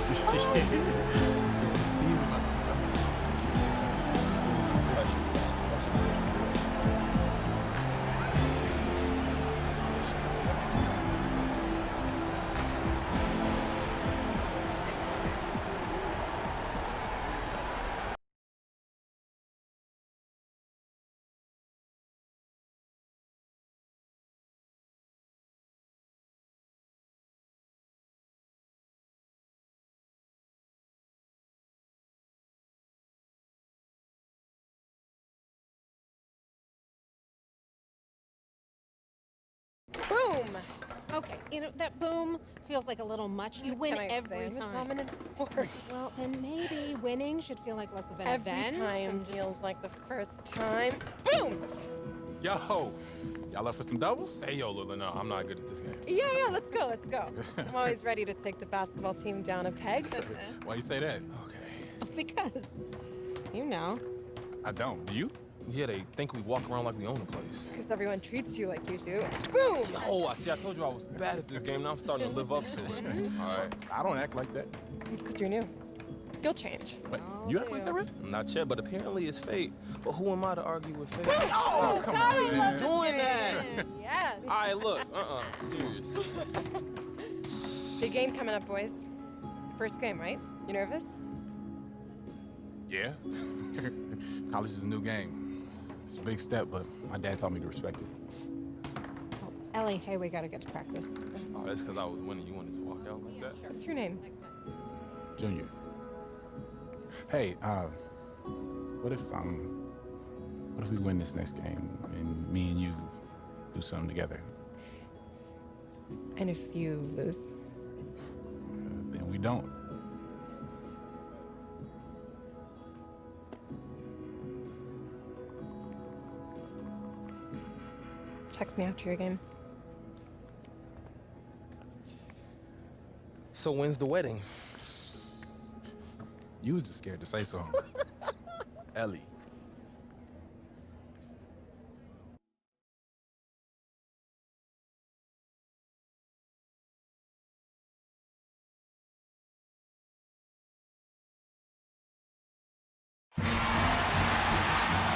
The season. Boom! Okay, you know, that boom feels like a little much. You win every time. Dominant force. Well, then maybe winning should feel like less of an Every event. time feels like the first time. Boom! Yo, y'all up for some doubles? Hey, yo, Lila, no, I'm not good at this game. Yeah, let's go, let's go. I'm always ready to take the basketball team down a peg. Why you say that? Because, you know. I don't. Do you? Yeah, they think we walk around like we own the place. Because everyone treats you like you do. Boom! Yo, I told you I was bad at this game. Now I'm starting to live up to it. All right. I don't act like that. It's because you're new. You'll change. Wait, you act like that, right? Not yet, but apparently it's fate. But who am I to argue with fate? Oh, come God, on, I love man. Doing that. Yes. All right, look. Serious. Big game coming up, boys. First game, right? You nervous? Yeah. College is a new game. It's a big step, but my dad taught me to respect it. Oh, Ellie, hey, we gotta get to practice. Oh, that's because I was winning. You wanted to walk out like that? What's your name? Junior. Hey, what if we win this next game and me and you do something together? And if you lose? Then we don't. Text me after your game. So when's the wedding? You was just scared to say so. Ellie.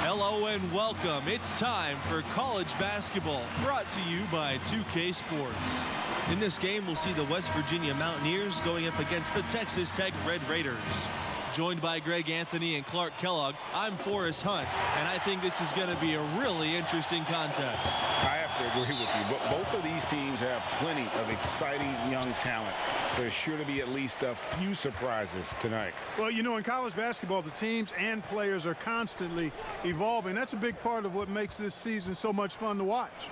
Hello and welcome. It's time for college basketball, brought to you by 2K Sports. In this game, we'll see the West Virginia Mountaineers going up against the Texas Tech Red Raiders. Joined by Greg Anthony and Clark Kellogg, I'm Forrest Hunt, and I think this is going to be a really interesting contest. I have to agree with you, but both of these teams have plenty of exciting young talent. There's sure to be at least a few surprises tonight. Well, you know, in college basketball, the teams and players are constantly evolving. That's a big part of what makes this season so much fun to watch.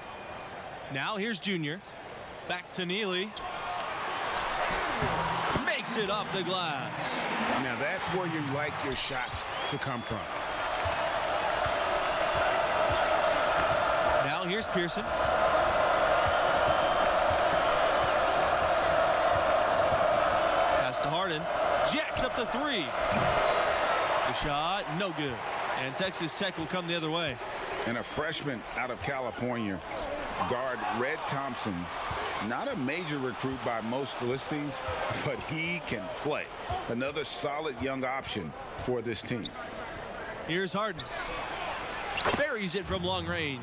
Now here's Junior. Back to Neely. Makes it off the glass. Now that's where you like your shots to come from. Now here's Pearson. Pass to Harden. Jacks up the three. The shot, no good. And Texas Tech will come the other way. And a freshman out of California, guard Red Thompson. Not a major recruit by most listings, but he can play. Another solid young option for this team. Here's Harden. Buries it from long range.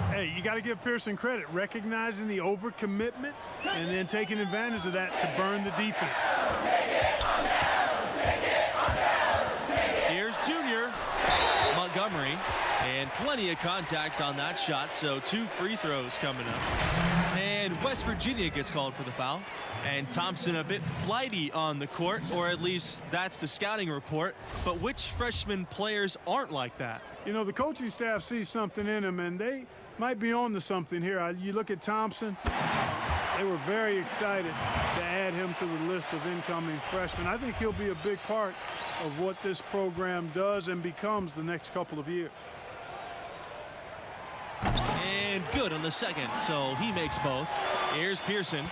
Hey, you got to give Pearson credit, recognizing the overcommitment and then taking advantage of that to burn the defense. Here's Junior. Montgomery. And plenty of contact on that shot, so 2 free throws coming up. And West Virginia gets called for the foul. And Thompson a bit flighty on the court, or at least that's the scouting report. But which freshman players aren't like that? You know, the coaching staff sees something in him, and they might be on to something here. You look at Thompson, they were very excited to add him to the list of incoming freshmen. I think he'll be a big part of what this program does and becomes the next couple of years. And good on the second, so he makes both. Here's Pearson.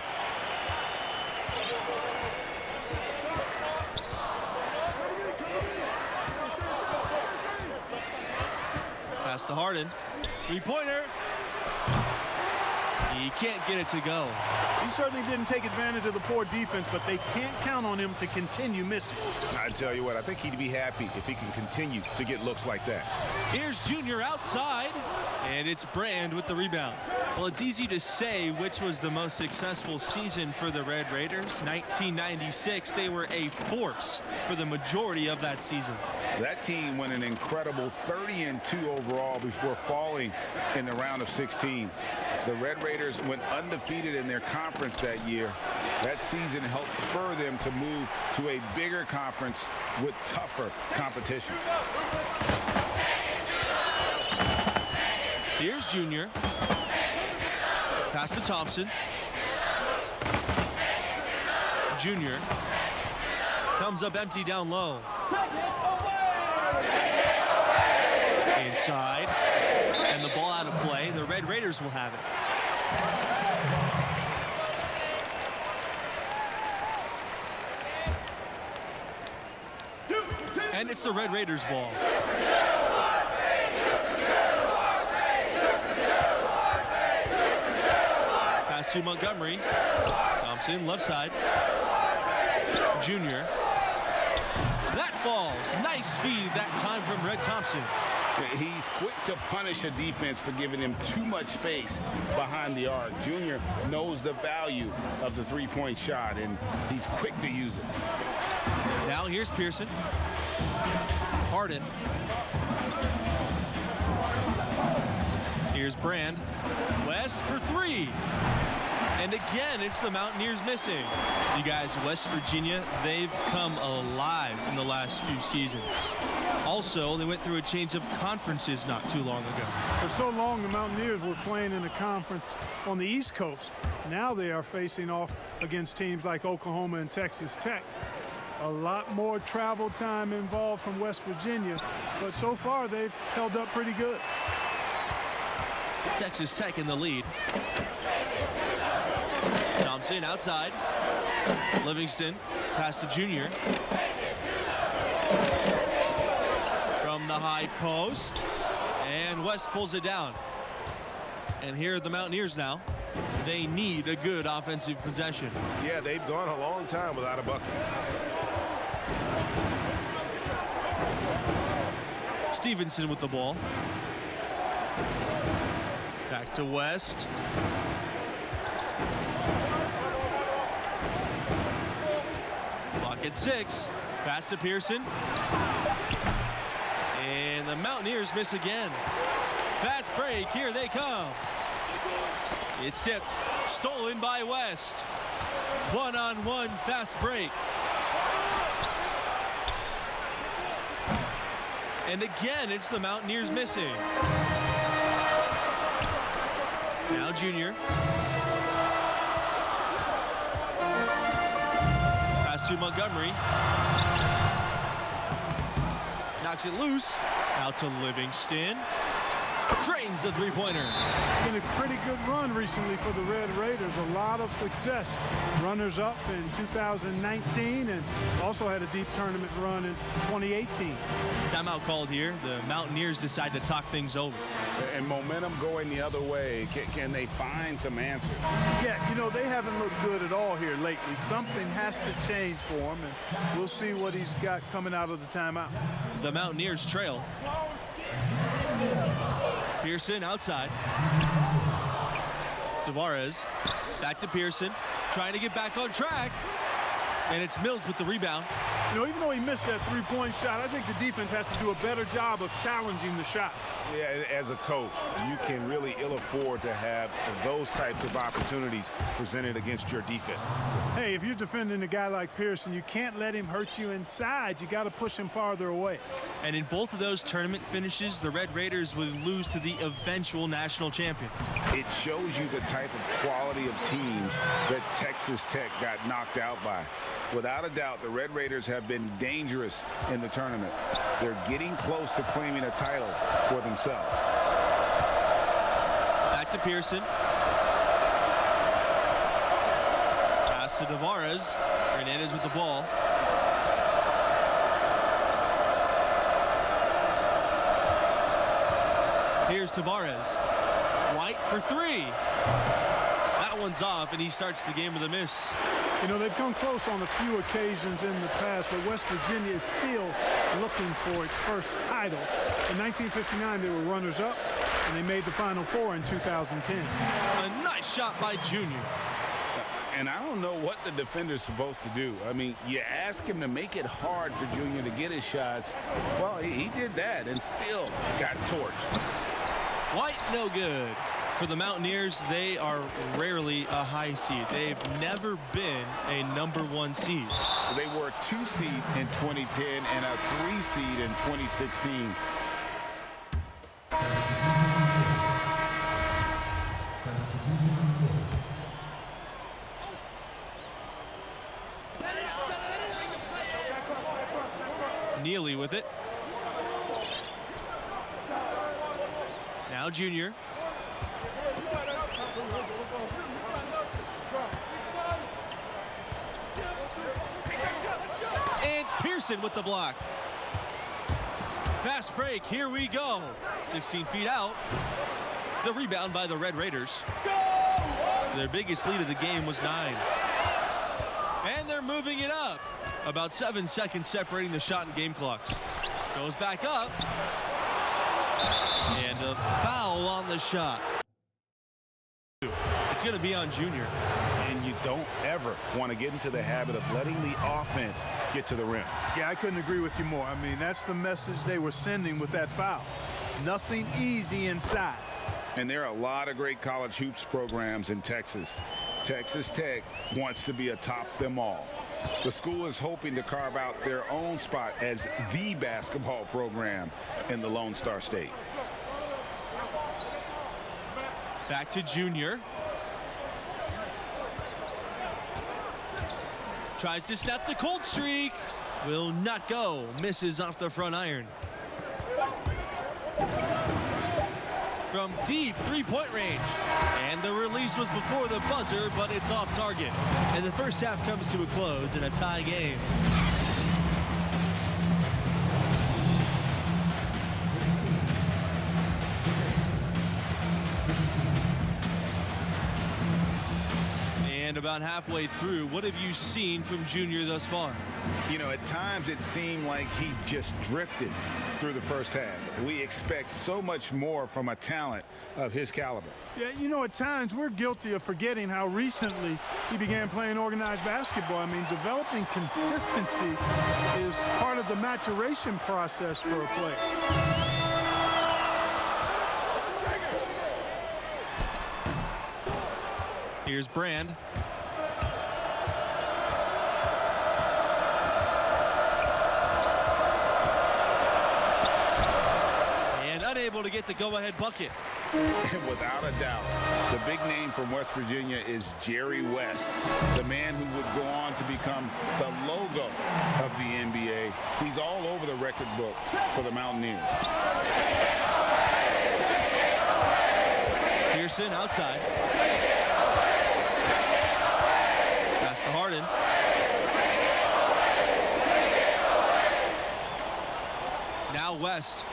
Pass to Harden. Three-pointer. He can't get it to go. He certainly didn't take advantage of the poor defense, but they can't count on him to continue missing. I tell you what, I think he'd be happy if he can continue to get looks like that. Here's Junior outside, and it's Brand with the rebound. Well, it's easy to say which was the most successful season for the Red Raiders. 1996, they were a force for the majority of that season. That team went an incredible 30-2 overall before falling in the round of 16. The Red Raiders went undefeated in their conference that year. That season helped spur them to move to a bigger conference with tougher competition. Here's Junior. Pass to Thompson. Junior comes up empty down low. Inside. And the ball out of play. The Red Raiders will have it. And it's the Red Raiders ball. Pass to Montgomery. Thompson, left side. Junior. That falls. Nice feed that time from Red Thompson. He's quick to punish a defense for giving him too much space behind the arc. Junior knows the value of the three-point shot, and he's quick to use it. Now here's Pearson. Harden. Here's Brand. West for three. And again, it's the Mountaineers missing. You guys, West Virginia, they've come alive in the last few seasons. Also, they went through a change of conferences not too long ago. For so long, the Mountaineers were playing in a conference on the East Coast. Now they are facing off against teams like Oklahoma and Texas Tech. A lot more travel time involved from West Virginia, but so far they've held up pretty good. Texas Tech in the lead. Thompson outside. Livingston pass to Junior. From the high post. And West pulls it down. And here are the Mountaineers now. They need a good offensive possession. Yeah, they've gone a long time without a bucket. Stevenson with the ball. Back to West. Clock at 6. Pass to Pearson. And the Mountaineers miss again. Fast break. Here they come. It's tipped. Stolen by West. One-on-one fast break. And again, it's the Mountaineers missing. Now Junior. Pass to Montgomery. Knocks it loose. Out to Livingston. Drains the three-pointer. Been a pretty good run recently for the Red Raiders. A lot of success. Runners-up in 2019 and also had a deep tournament run in 2018. Timeout called here. The Mountaineers decide to talk things over. And momentum going the other way. Can they find some answers? Yeah, you know, they haven't looked good at all here lately. Something has to change for them, and we'll see what he's got coming out of the timeout. The Mountaineers trail. Pearson outside. Tavares back to Pearson, trying to get back on track. And it's Mills with the rebound. You know, even though he missed that three-point shot, I think the defense has to do a better job of challenging the shot. Yeah, as a coach, you can really ill afford to have those types of opportunities presented against your defense. Hey, if you're defending a guy like Pearson, you can't let him hurt you inside. You got to push him farther away. And in both of those tournament finishes, the Red Raiders would lose to the eventual national champion. It shows you the type of quality of teams that Texas Tech got knocked out by. Without a doubt, the Red Raiders have been dangerous in the tournament. They're getting close to claiming a title for themselves. Back to Pearson. Pass to Tavares. Hernandez with the ball. Here's Tavares. White for three. That That one's off, and he starts the game with a miss. You know, they've come close on a few occasions in the past, but West Virginia is still looking for its first title. In 1959, they were runners-up, and they made the Final Four in 2010. A nice shot by Junior. And I don't know what the defender's supposed to do. I mean, you ask him to make it hard for Junior to get his shots. Well, he did that and still got torched. White, no good. For the Mountaineers, they are rarely a high seed. They've never been a #1 seed. They were a 2 seed in 2010 and a 3 seed in 2016. Neely with it. Now Junior. And Pearson with the block. Fast break, here we go. 16 feet out. The rebound by the Red Raiders. Their biggest lead of the game was 9. And they're moving it up. About 7 seconds separating the shot and game clocks. Goes back up. And a foul on the shot. It's going to be on Junior. And you don't ever want to get into the habit of letting the offense get to the rim. Yeah, I couldn't agree with you more. I mean, that's the message they were sending with that foul. Nothing easy inside. And there are a lot of great college hoops programs in Texas. Texas Tech wants to be atop them all. The school is hoping to carve out their own spot as the basketball program in the Lone Star State. Back to Junior. Tries to snap the cold streak. Will not go. Misses off the front iron. From deep three-point range. And the release was before the buzzer, but it's off target. And the first half comes to a close in a tie game. And about halfway through, what have you seen from Junior thus far? You know, at times it seemed like he just drifted through the first half. We expect so much more from a talent of his caliber. Yeah, you know, at times we're guilty of forgetting how recently he began playing organized basketball. I mean, developing consistency is part of the maturation process for a player. Here's Brand. And unable to get the go-ahead bucket. And without a doubt, the big name from West Virginia is Jerry West, the man who would go on to become the logo of the NBA. He's all over the record book for the Mountaineers. Pearson outside. Pass to Harden. Now West.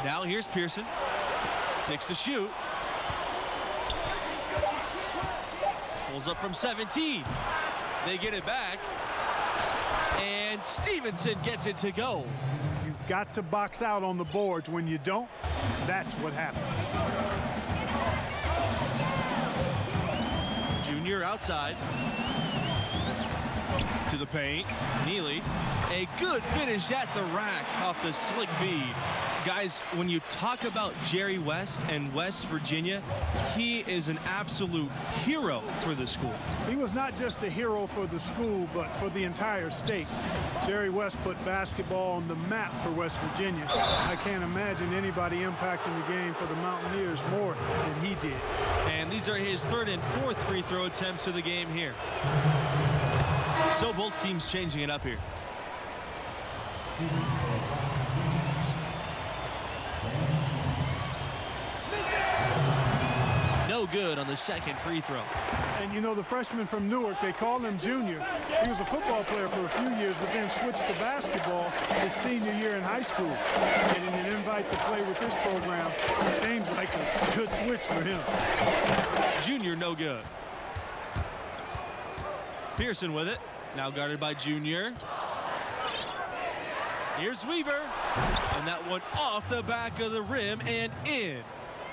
Now here's Pearson. 6 to shoot. Pulls up from 17. They get it back. And Stevenson gets it to go. You've got to box out on the boards. When you don't, that's what happens. Junior outside. To the paint. Neely. A good finish at the rack off the slick feed. Guys, when you talk about Jerry West and West Virginia, he is an absolute hero for the school. He was not just a hero for the school, but for the entire state. Jerry West put basketball on the map for West Virginia. I can't imagine anybody impacting the game for the Mountaineers more than he did. And these are his 3rd and 4th free throw attempts of the game here. So both teams changing it up here. No good on the second free throw. And you know, the freshman from Newark, they call him Junior. He was a football player for a few years, but then switched to basketball his senior year in high school. Getting an invite to play with this program seems like a good switch for him. Junior no good. Pearson with it. Now guarded by Junior. Here's Weaver. And that one off the back of the rim and in.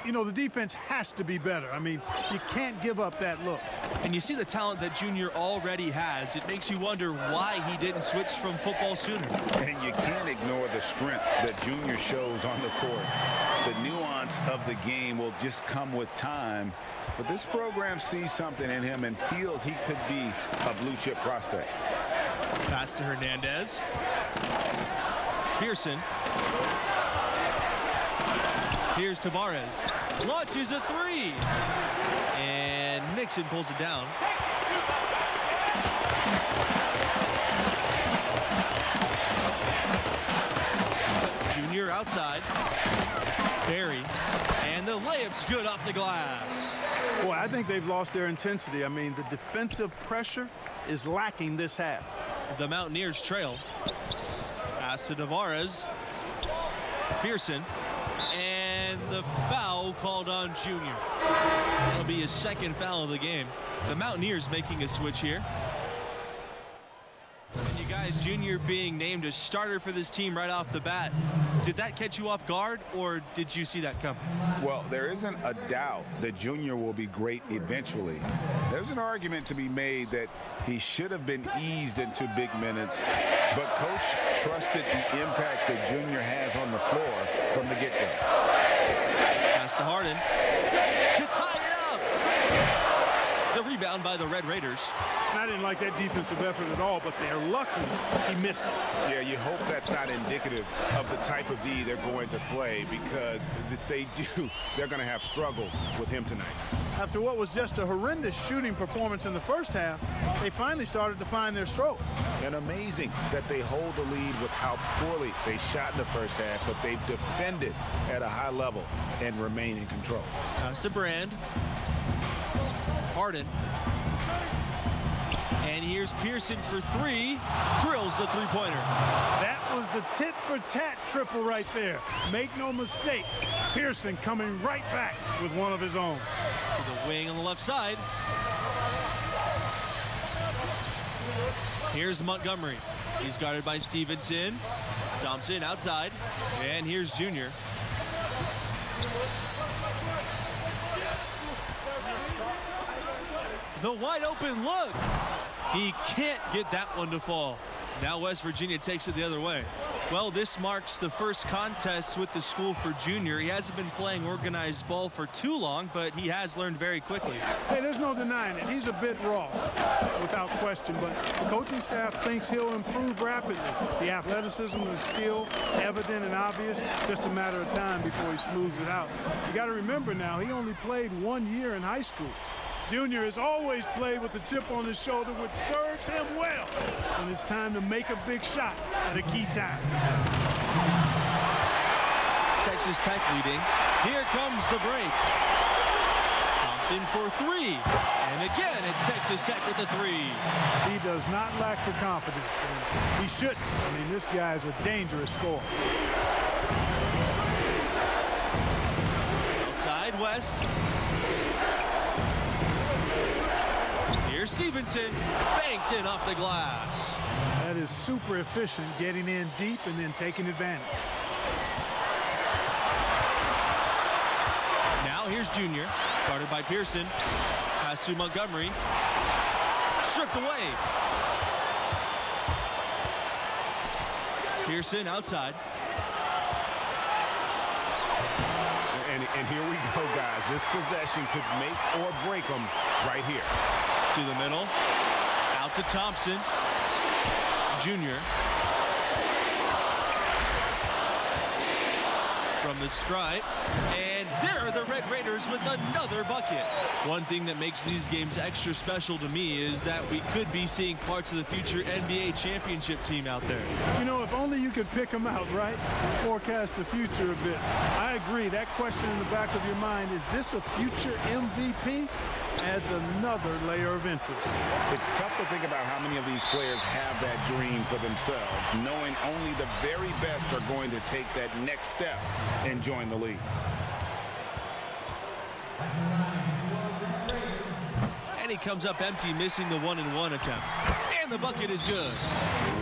You know, the defense has to be better. I mean, you can't give up that look. And you see the talent that Junior already has. It makes you wonder why he didn't switch from football sooner. And you can't ignore the strength that Junior shows on the court. The nuance of the game will just come with time. But this program sees something in him and feels he could be a blue chip prospect. Pass to Hernandez. Pearson. Here's Tavares. Launches a three. And Nixon pulls it down. Junior outside. Barry. And the layup's good off the glass. Boy, I think they've lost their intensity. I mean, the defensive pressure is lacking this half. The Mountaineers trail. Pass to Tavares. Pearson. And the foul called on Junior. That'll be his second foul of the game. The Mountaineers making a switch here. And you guys, Junior being named a starter for this team right off the bat. Did that catch you off guard, or did you see that coming? Well, there isn't a doubt that Junior will be great eventually. There's an argument to be made that he should have been eased into big minutes, but Coach trusted the impact that Junior has on the floor from the get-go. Pass to Harden. To tie it up. The rebound by the Red Raiders. I didn't like that defensive effort at all, but they're lucky he missed it. Yeah, you hope that's not indicative of the type of D they're going to play, because if they do, they're going to have struggles with him tonight. After what was just a horrendous shooting performance in the first half, they finally started to find their stroke. And amazing that they hold the lead with how poorly they shot in the first half, but they've defended at a high level and remain in control. Pass to Brand. Harden. And here's Pearson for three. Drills the three-pointer. That was the tit-for-tat triple right there. Make no mistake, Pearson coming right back with one of his own. To the wing on the left side. Here's Montgomery. He's guarded by Stevenson. Thompson outside. And here's Junior. The wide open look. He can't get that one to fall. Now West Virginia takes it the other way. Well, this marks the first contest with the school for Junior. He hasn't been playing organized ball for too long, but he has learned very quickly. Hey, there's no denying it. He's a bit raw, without question, but the coaching staff thinks he'll improve rapidly. The athleticism and skill, evident and obvious, just a matter of time before he smooths it out. You got to remember now, he only played 1 year in high school. Junior has always played with the chip on his shoulder, which serves him well when it's time to make a big shot at a key time. Texas Tech leading. Here comes the break. Thompson for three. And again, it's Texas Tech with the three. He does not lack for confidence, and he shouldn't. I mean, this guy's a dangerous scorer. Outside West. Here's Stevenson, banked in off the glass. That is super efficient, getting in deep and then taking advantage. Now here's Junior, guarded by Pearson. Pass to Montgomery. Stripped away. Pearson outside. And here we go, guys. This possession could make or break them right here. To the middle. Out to Thompson. Junior. From the stripe. And there are the Red Raiders with another bucket. One thing that makes these games extra special to me is that we could be seeing parts of the future NBA championship team out there. You know, if only you could pick them out, right? Forecast the future a bit. I agree. That question in the back of your mind, is this a future MVP? adds another layer of interest. It's tough to think about how many of these players have that dream for themselves, knowing only the very best are going to take that next step and join the league. And he comes up empty, missing the 1-and-1 attempt. And the bucket is good.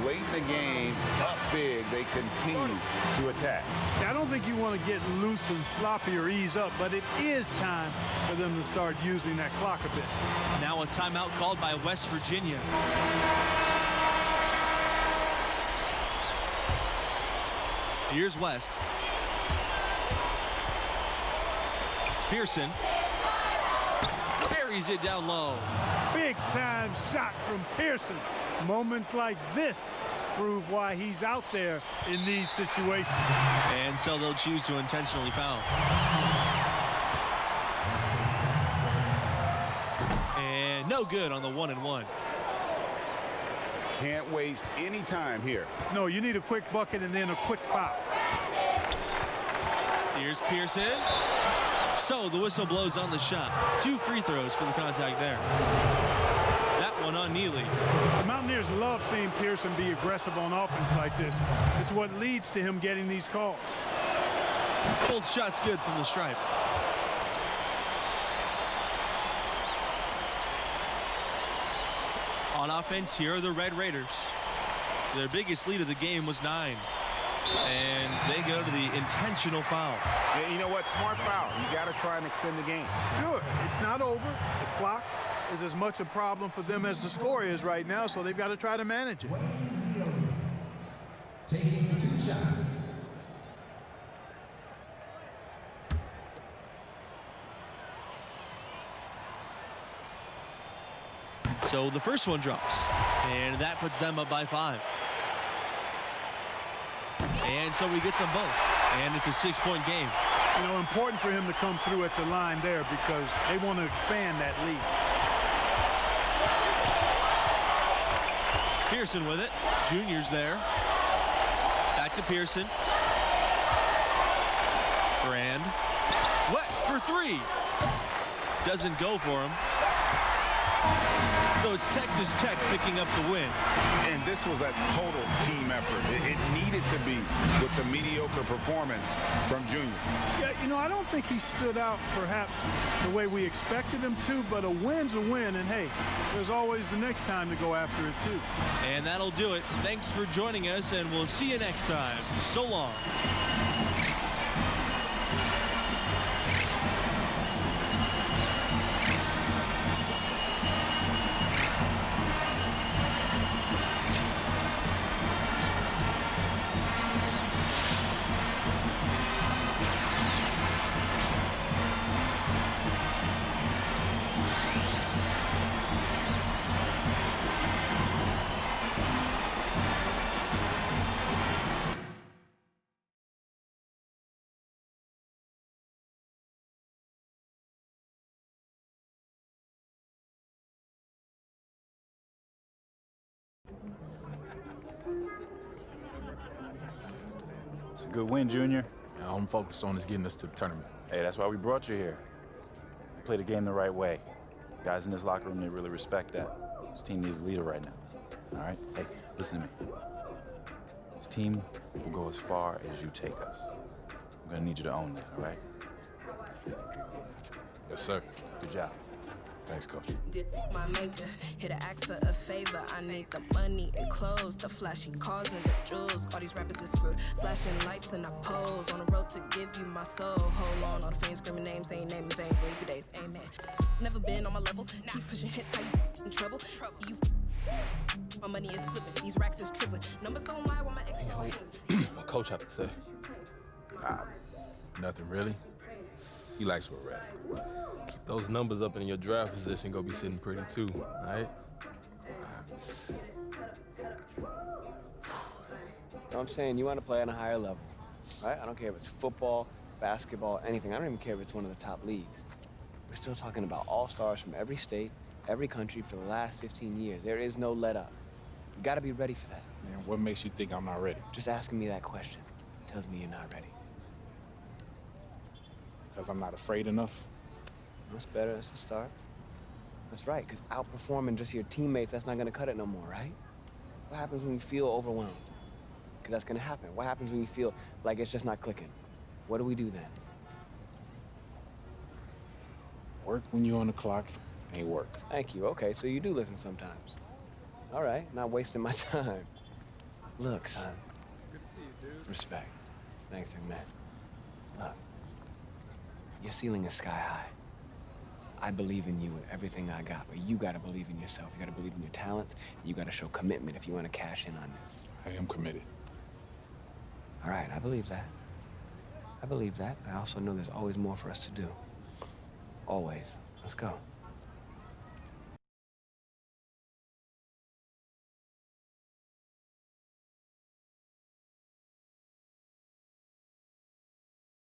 Late in the game, up big, they continue to attack. I don't think you want to get loose and sloppy or ease up, but it is time for them to start using that clock a bit. Now a timeout called by West Virginia. Here's West. Pearson buries it down low. Big time shot from Pearson. Moments like this prove why he's out there in these situations. And so they'll choose to intentionally foul. And no good on the 1-and-1. Can't waste any time here. No, you need a quick bucket and then a quick foul. Here's Pearson. So the whistle blows on the shot. 2 free throws for the contact there. That one on Neely. The Mountaineers love seeing Pearson be aggressive on offense like this. It's what leads to him getting these calls. Both shots good from the stripe. On offense, here are the Red Raiders. Their biggest lead of the game was 9. And they go to the intentional foul. Yeah, you know what? Smart foul. You got to try and extend the game. Sure. It's not over. The clock is as much a problem for them as the score is right now, so they've got to try to manage it. Taking 2 shots. So the first one drops. And that puts them up by 5. And so he gets them both. And it's a 6-point game. You know, important for him to come through at the line there because they want to expand that lead. Pearson with it. Junior's there. Back to Pearson. Brand. West for 3. Doesn't go for him. So it's Texas Tech picking up the win. And this was a total team effort. It needed to be with the mediocre performance from Junior. Yeah, you know, I don't think he stood out perhaps the way we expected him to, but a win's a win. And, hey, there's always the next time to go after it, too. And that'll do it. Thanks for joining us, and we'll see you next time. So long. It's a good win, Junior. Yeah, all I'm focused on is getting us to the tournament. Hey, that's why we brought you here. Play the game the right way. Guys in this locker room, they really respect that. This team needs a leader right now. All right? Hey, listen to me. This team will go as far as you take us. I'm gonna need you to own that, all right? Yes, sir. Good job. Thanks, Coach. My maker, here to ask for a favor. I need the money and clothes, the flashy cars and the jewels. All these rappers are screwed. Flashing lights and I pose on the road to give you my soul. Hold on, all the fans screaming names, ain't naming names. Leave for days, amen. Never been on my level. Keep pushing hits, how you in trouble? You. My money is flipping, these racks is tripping. Numbers don't lie while my ex is What Coach have to say? Nothing really. He likes what we're at. Keep those numbers up in your draft position, go be sitting pretty too, all right? I'm saying you want to play on a higher level, right? I don't care if it's football, basketball, anything. I don't even care if it's one of the top leagues. We're still talking about all-stars from every state, every country for the last 15 years. There is no let-up. You got to be ready for that. Man, what makes you think I'm not ready? Just asking me that question tells me you're not ready. Because I'm not afraid enough? That's better as a start. That's right, because outperforming just your teammates, that's not gonna cut it no more, right? What happens when you feel overwhelmed? Because that's gonna happen. What happens when you feel like it's just not clicking? What do we do then? Work when you're on the clock ain't work. Thank you. Okay, so you do listen sometimes. All right, not wasting my time. Look, son. Good to see you, dude. Respect. Thanks, young man. Look, your ceiling is sky high. I believe in you with everything I got, but you gotta believe in yourself. You gotta believe in your talents, and you gotta show commitment if you wanna cash in on this. I am committed. All right, I believe that. I believe that. I also know there's always more for us to do. Always. Let's go.